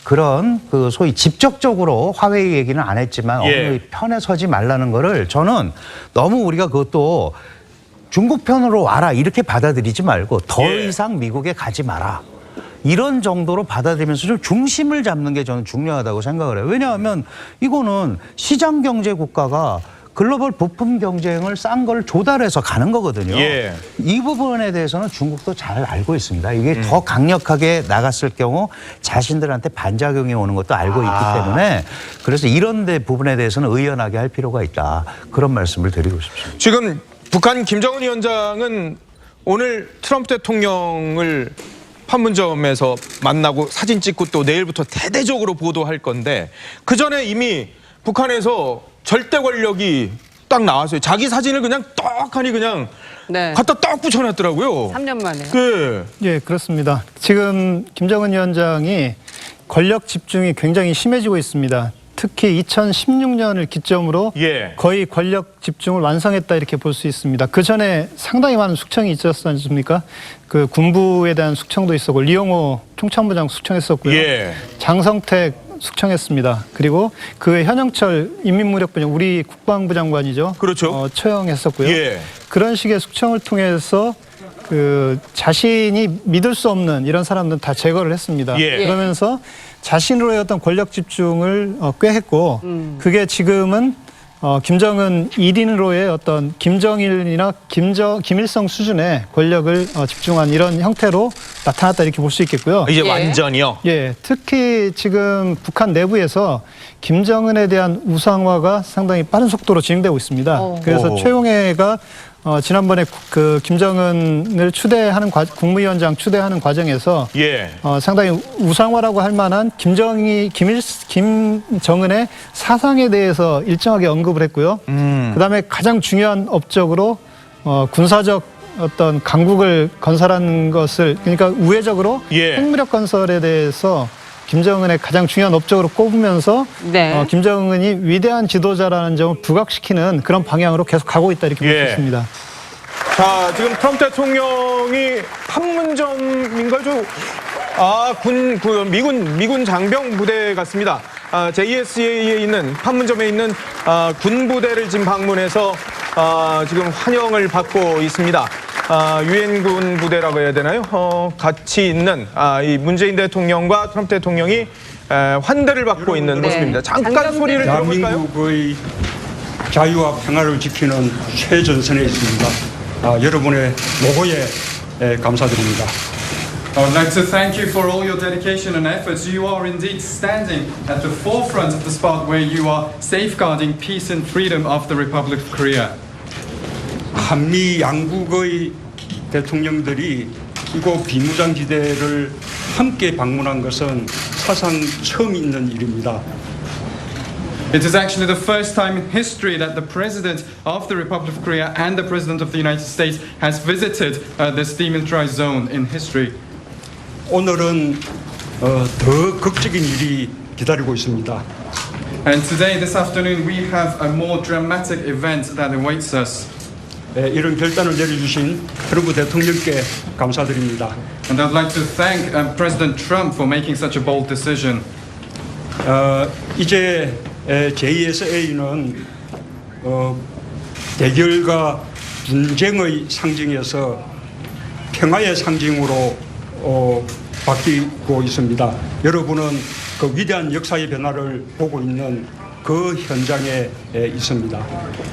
Speaker 8: 그런 그 소위 직접적으로 화웨이 얘기는 안 했지만
Speaker 1: 예.
Speaker 8: 어느 편에 서지 말라는 거를 저는 너무 우리가 그것도 중국 편으로 와라 이렇게 받아들이지 말고 더
Speaker 1: 예.
Speaker 8: 이상 미국에 가지 마라. 이런 정도로 받아들이면서 좀 중심을 잡는 게 저는 중요하다고 생각을 해요. 왜냐하면 이거는 시장 경제 국가가 글로벌 부품 경쟁을 싼 걸 조달해서 가는 거거든요.
Speaker 1: 예.
Speaker 8: 이 부분에 대해서는 중국도 잘 알고 있습니다. 이게 더 강력하게 나갔을 경우 자신들한테 반작용이 오는 것도 알고 있기 때문에 그래서 이런 데 부분에 대해서는 의연하게 할 필요가 있다. 그런 말씀을 드리고 싶습니다.
Speaker 1: 지금 북한 김정은 위원장은 오늘 트럼프 대통령을 판문점에서 만나고 사진 찍고 또 내일부터 대대적으로 보도할 건데 그 전에 이미 북한에서 절대 권력이 딱 나왔어요. 자기 사진을 그냥 떡하니 그냥
Speaker 3: 네.
Speaker 1: 갖다 딱 붙여놨더라고요.
Speaker 3: 3년 만에요.
Speaker 1: 네.
Speaker 4: 예, 그렇습니다. 지금 김정은 위원장이 권력 집중이 굉장히 심해지고 있습니다. 특히 2016년을 기점으로
Speaker 1: 예.
Speaker 4: 거의 권력 집중을 완성했다 이렇게 볼 수 있습니다. 그 전에 상당히 많은 숙청이 있었지 않습니까? 그 군부에 대한 숙청도 있었고 리용호 총참모장 숙청했었고요.
Speaker 1: 예.
Speaker 4: 장성택 숙청했습니다. 그리고 그 현영철 인민무력부장 우리 국방부 장관이죠.
Speaker 1: 그렇죠.
Speaker 4: 처형했었고요.
Speaker 1: 예.
Speaker 4: 그런 식의 숙청을 통해서 그 자신이 믿을 수 없는 이런 사람들은 다 제거를 했습니다.
Speaker 1: 예.
Speaker 4: 그러면서 자신으로의 어떤 권력 집중을 꾀했고 그게 지금은 김정은 1인으로의 어떤 김정일이나 김일성 수준의 권력을 집중한 이런 형태로 나타났다 이렇게 볼 수 있겠고요.
Speaker 1: 이제
Speaker 3: 예.
Speaker 1: 완전히요.
Speaker 4: 예, 특히 지금 북한 내부에서 김정은에 대한 우상화가 상당히 빠른 속도로 진행되고 있습니다. 그래서
Speaker 1: 오.
Speaker 4: 최용해가 지난번에 그 김정은을 추대하는 국무위원장 추대하는 과정에서
Speaker 1: 예.
Speaker 4: 상당히 우상화라고 할 만한 김정은의 사상에 대해서 일정하게 언급을 했고요. 그다음에 가장 중요한 업적으로 군사적 어떤 강국을 건설한 것을 그러니까 우회적으로
Speaker 1: 예.
Speaker 4: 핵무력 건설에 대해서 김정은의 가장 중요한 업적으로 꼽으면서
Speaker 3: 네.
Speaker 4: 김정은이 위대한 지도자라는 점을 부각시키는 그런 방향으로 계속 가고 있다 이렇게 볼 수
Speaker 1: 예.
Speaker 4: 있습니다.
Speaker 1: 자, 지금 트럼프 대통령이 판문점인가요? 미군 장병 부대 같습니다. JSA에 있는 판문점에 있는 군 부대를 지금 방문해서 지금 환영을 받고 있습니다. 유엔군 부대라고 해야 되나요? 같이 있는 이 문재인 대통령과 트럼프 대통령이 환대를 받고 있는
Speaker 3: 네.
Speaker 1: 모습입니다. 잠깐
Speaker 3: 장병들.
Speaker 1: 소리를 들어볼까요?
Speaker 9: 대한민국의 자유와 평화를 지키는 최전선에 있습니다. 여러분의 노고에 감사드립니다.
Speaker 10: I would like to thank you for all your dedication and efforts. You are indeed standing at the forefront of the spot where you are safeguarding peace and freedom of the Republic of Korea.
Speaker 9: 한미 양국의 대통령들이 이곳 비무장지대를 함께 방문한 것은 사상 처음 있는 일입니다.
Speaker 10: It is actually the first time in history that the President of the Republic of Korea and the President of the United States has visited this demilitarized zone in history.
Speaker 9: 오늘은 더 극적인 일이 기다리고 있습니다.
Speaker 10: And today, this afternoon, we have a more dramatic event that awaits us.
Speaker 9: 이런 결단을 내려주신 트럼프 대통령께 감사드립니다.
Speaker 10: And I'd like to thank President Trump for making such a bold decision.
Speaker 9: 이제 JSA는 대결과 분쟁의 상징에서 평화의 상징으로 바뀌고 있습니다. 여러분은 그 위대한 역사의 변화를 보고 있는 그 현장에 있습니다.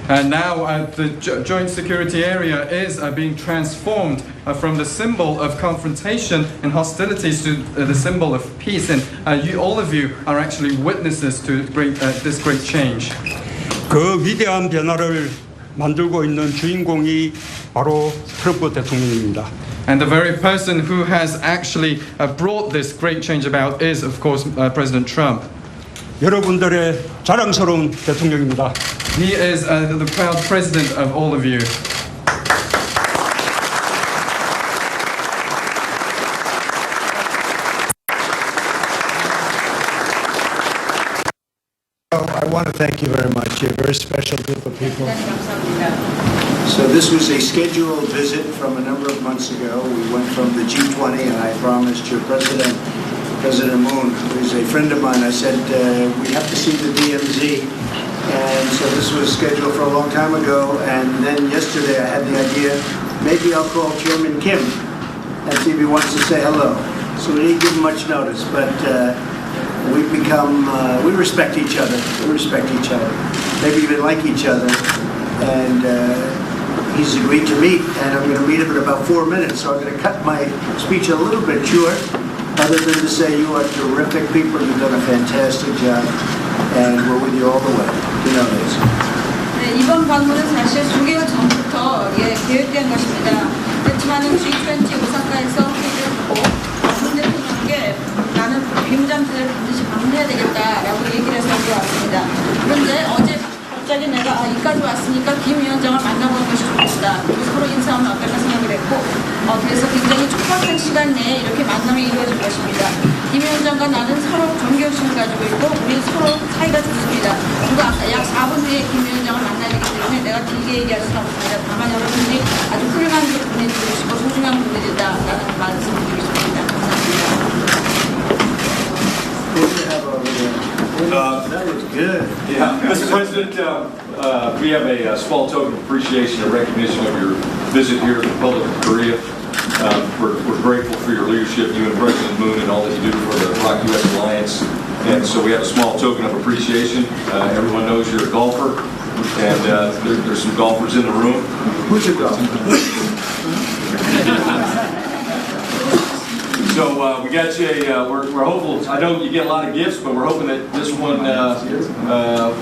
Speaker 10: And now the joint security area is being transformed from the symbol of confrontation and hostilities to the symbol of peace. And all of you are actually witnesses to this great change.
Speaker 9: 그 위대한 변화를 만들고 있는 주인공이 바로 트럼프 대통령입니다.
Speaker 10: And the very person who has actually brought this great change about is, of course, President Trump.
Speaker 9: 여러분들의 자랑스러운 대통령입니다.
Speaker 10: He is the proud president of all of you.
Speaker 11: want to thank you very much. You're a very special group of people.
Speaker 12: So this was a scheduled visit from a number of months ago. We went from the G20, and I promised your president, President Moon, who is a friend of mine, I said, we have to see the DMZ. And so this was scheduled for a long time ago. And then yesterday I had the idea, maybe I'll call Chairman Kim and see if he wants to say hello. So we didn't give him much notice, but we've become, we respect each other. We respect each other. Maybe even like each other. And he's agreed to meet, and I'm going to meet him in about 4 minutes. So I'm going to cut my speech a little bit short, other than to say you are terrific people. You've done a fantastic job, and we're with you all the way. You know this.
Speaker 13: 네, 이번 방문은 사실 수개월 전부터 계획된 것입니다. 그렇지만은 G20 오사카에서 회의를 하고 문 대통령께 나는 비무장지대를 반드시 방문해야 되겠다라고 얘기를 해서 왔습니다. 그런데 어제 갑자기 내가 이까지 왔으니까 김 위원장을 만나보는 것이 좋겠다. 그리고 서로 인사하면 어떨까 생각을 했고 그래서 굉장히 촉박한 시간 내에 이렇게 만남이 이루어질 것입니다. 김 위원장과 나는 서로 존경심을 가지고 있고 우리 서로 사이가 좋습니다. 그리고 약 4분 뒤에 김 위원장을 만나야 되기 때문에 내가 길게 얘기할 수는 없습니다. 다만 여러분들이 아주 훌륭한 분들이시고 소중한 분들이다라는 말씀 드리고 싶습니다. 감사합니다.
Speaker 12: That was good.
Speaker 14: Yeah, Mr. President, we have a small token of appreciation and recognition of your visit here to the Republic of Korea. We're grateful for your leadership, you and President Moon, and all that you do for the ROK-US Alliance. And so we have a small token of appreciation. Everyone knows you're a golfer, and there's some golfers in the room.
Speaker 12: Who's a golfer?
Speaker 14: So we got you. We're hopeful. I know you get a lot of gifts, but we're hoping that this one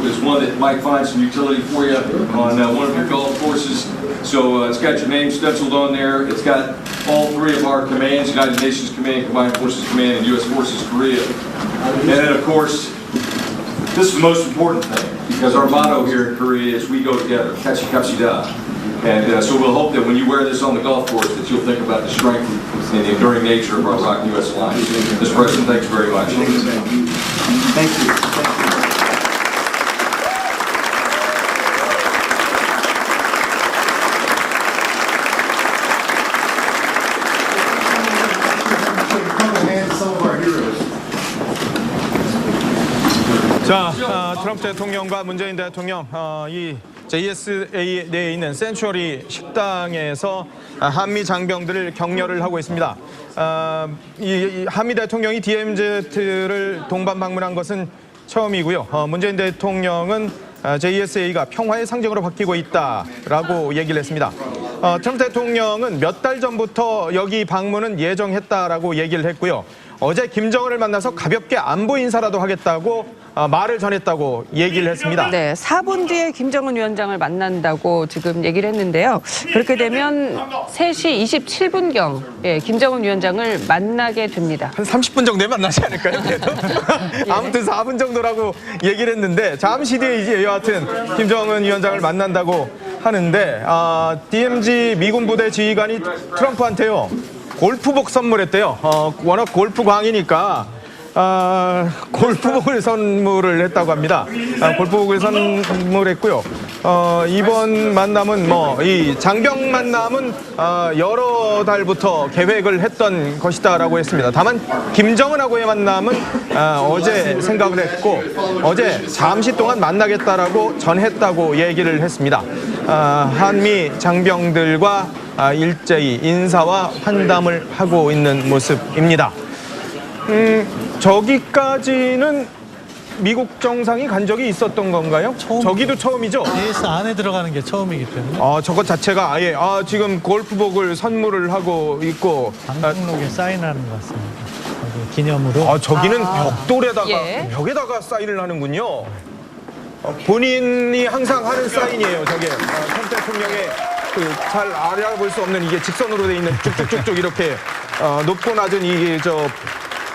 Speaker 14: is one that might find some utility for you on one of your golf courses. So it's got your name stenciled on there. It's got all three of our commands: United Nations Command, Combined Forces Command, and U.S. Forces Korea. And then, of course, this is the most important thing because our motto here in Korea is "We go together." Kachi kachi da. And so we'll hope that when you wear this on the golf course that you'll think about the strength and the enduring nature of our ROK-US Alliance. Mr. President, thanks very much.
Speaker 12: Thank you.
Speaker 1: 자, 트럼프 대통령과 문재인 대통령 이 JSA 내에 있는 센츄어리 식당에서 한미 장병들을 격려를 하고 있습니다. 이 한미 대통령이 DMZ를 동반 방문한 것은 처음이고요. 문재인 대통령은 JSA가 평화의 상징으로 바뀌고 있다라고 얘기를 했습니다. 트럼프 대통령은 몇 달 전부터 여기 방문은 예정했다라고 얘기를 했고요. 어제 김정은을 만나서 가볍게 안보 인사라도 하겠다고 말을 전했다고 얘기를 했습니다.
Speaker 3: 네, 4분 뒤에 김정은 위원장을 만난다고 지금 얘기를 했는데요. 그렇게 되면 3시 27분경 김정은 위원장을 만나게 됩니다.
Speaker 1: 한 30분 정도에 만나지 않을까요? 그래도? 아무튼 4분 정도라고 얘기를 했는데 잠시 뒤에 이제 여하튼 김정은 위원장을 만난다고 하는데 DMZ 미군 부대 지휘관이 트럼프한테요 골프복 선물했대요. 워낙 골프 광이니까 골프복을 선물을 했다고 합니다. 골프복을 선물했고요. 이번 만남은 이 장병 만남은 여러 달부터 계획을 했던 것이다라고 했습니다. 다만 김정은하고의 만남은 어제 생각을 했고 어제 잠시 동안 만나겠다라고 전했다고 얘기를 했습니다. 한미 장병들과 일제히 인사와 환담을 하고 있는 모습입니다. 저기까지는 미국 정상이 간 적이 있었던 건가요? 저기도 처음이죠?
Speaker 7: JS 안에 들어가는 게 처음이기 때문에.
Speaker 1: 저것 자체가 아예 지금 골프복을 선물을 하고 있고
Speaker 7: 방송록에 사인하는 것 같습니다. 기념으로.
Speaker 1: 저기는 벽에다가 사인을 하는군요. 본인이 항상 하는 사인이에요. 저게 트럼프 대통령의 잘 알아볼 수 없는 이게 직선으로 돼 있는 쭉쭉쭉쭉 이렇게 높고 낮은 이게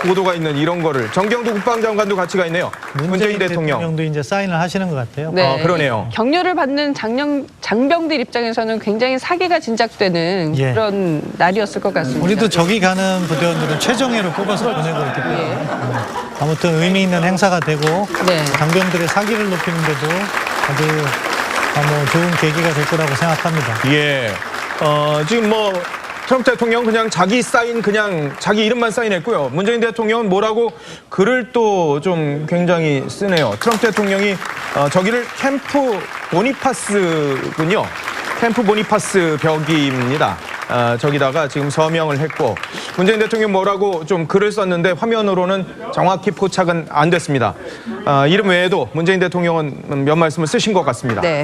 Speaker 1: 보도가 있는 이런 거를 정경도 국방장관도 같이 가 있네요. 문재인 대통령.
Speaker 7: 대통령도 이제 사인을 하시는 것 같아요.
Speaker 3: 네.
Speaker 1: 그러네요.
Speaker 3: 격려를 받는 장병들 입장에서는 굉장히 사기가 진작되는
Speaker 7: 예.
Speaker 3: 그런 날이었을 것 같습니다.
Speaker 7: 우리도 저기 가는 부대원들은 최정예를 뽑아서 보내고 있기 때문에 아무튼 의미 있는 행사가 되고
Speaker 3: 네.
Speaker 7: 장병들의 사기를 높이는데도 아주 뭐 좋은 계기가 될 거라고 생각합니다.
Speaker 1: 예. 지금 뭐 트럼프 대통령 그냥 자기 사인 그냥 자기 이름만 사인했고요. 문재인 대통령은 뭐라고 글을 또 좀 굉장히 쓰네요. 트럼프 대통령이 저기를 캠프 보니파스군요. 캠프 보니파스 벽입니다. 저기다가 지금 서명을 했고 문재인 대통령 뭐라고 좀 글을 썼는데 화면으로는 정확히 포착은 안 됐습니다. 이름 외에도 문재인 대통령은 몇 말씀을 쓰신 것 같습니다.
Speaker 3: 네.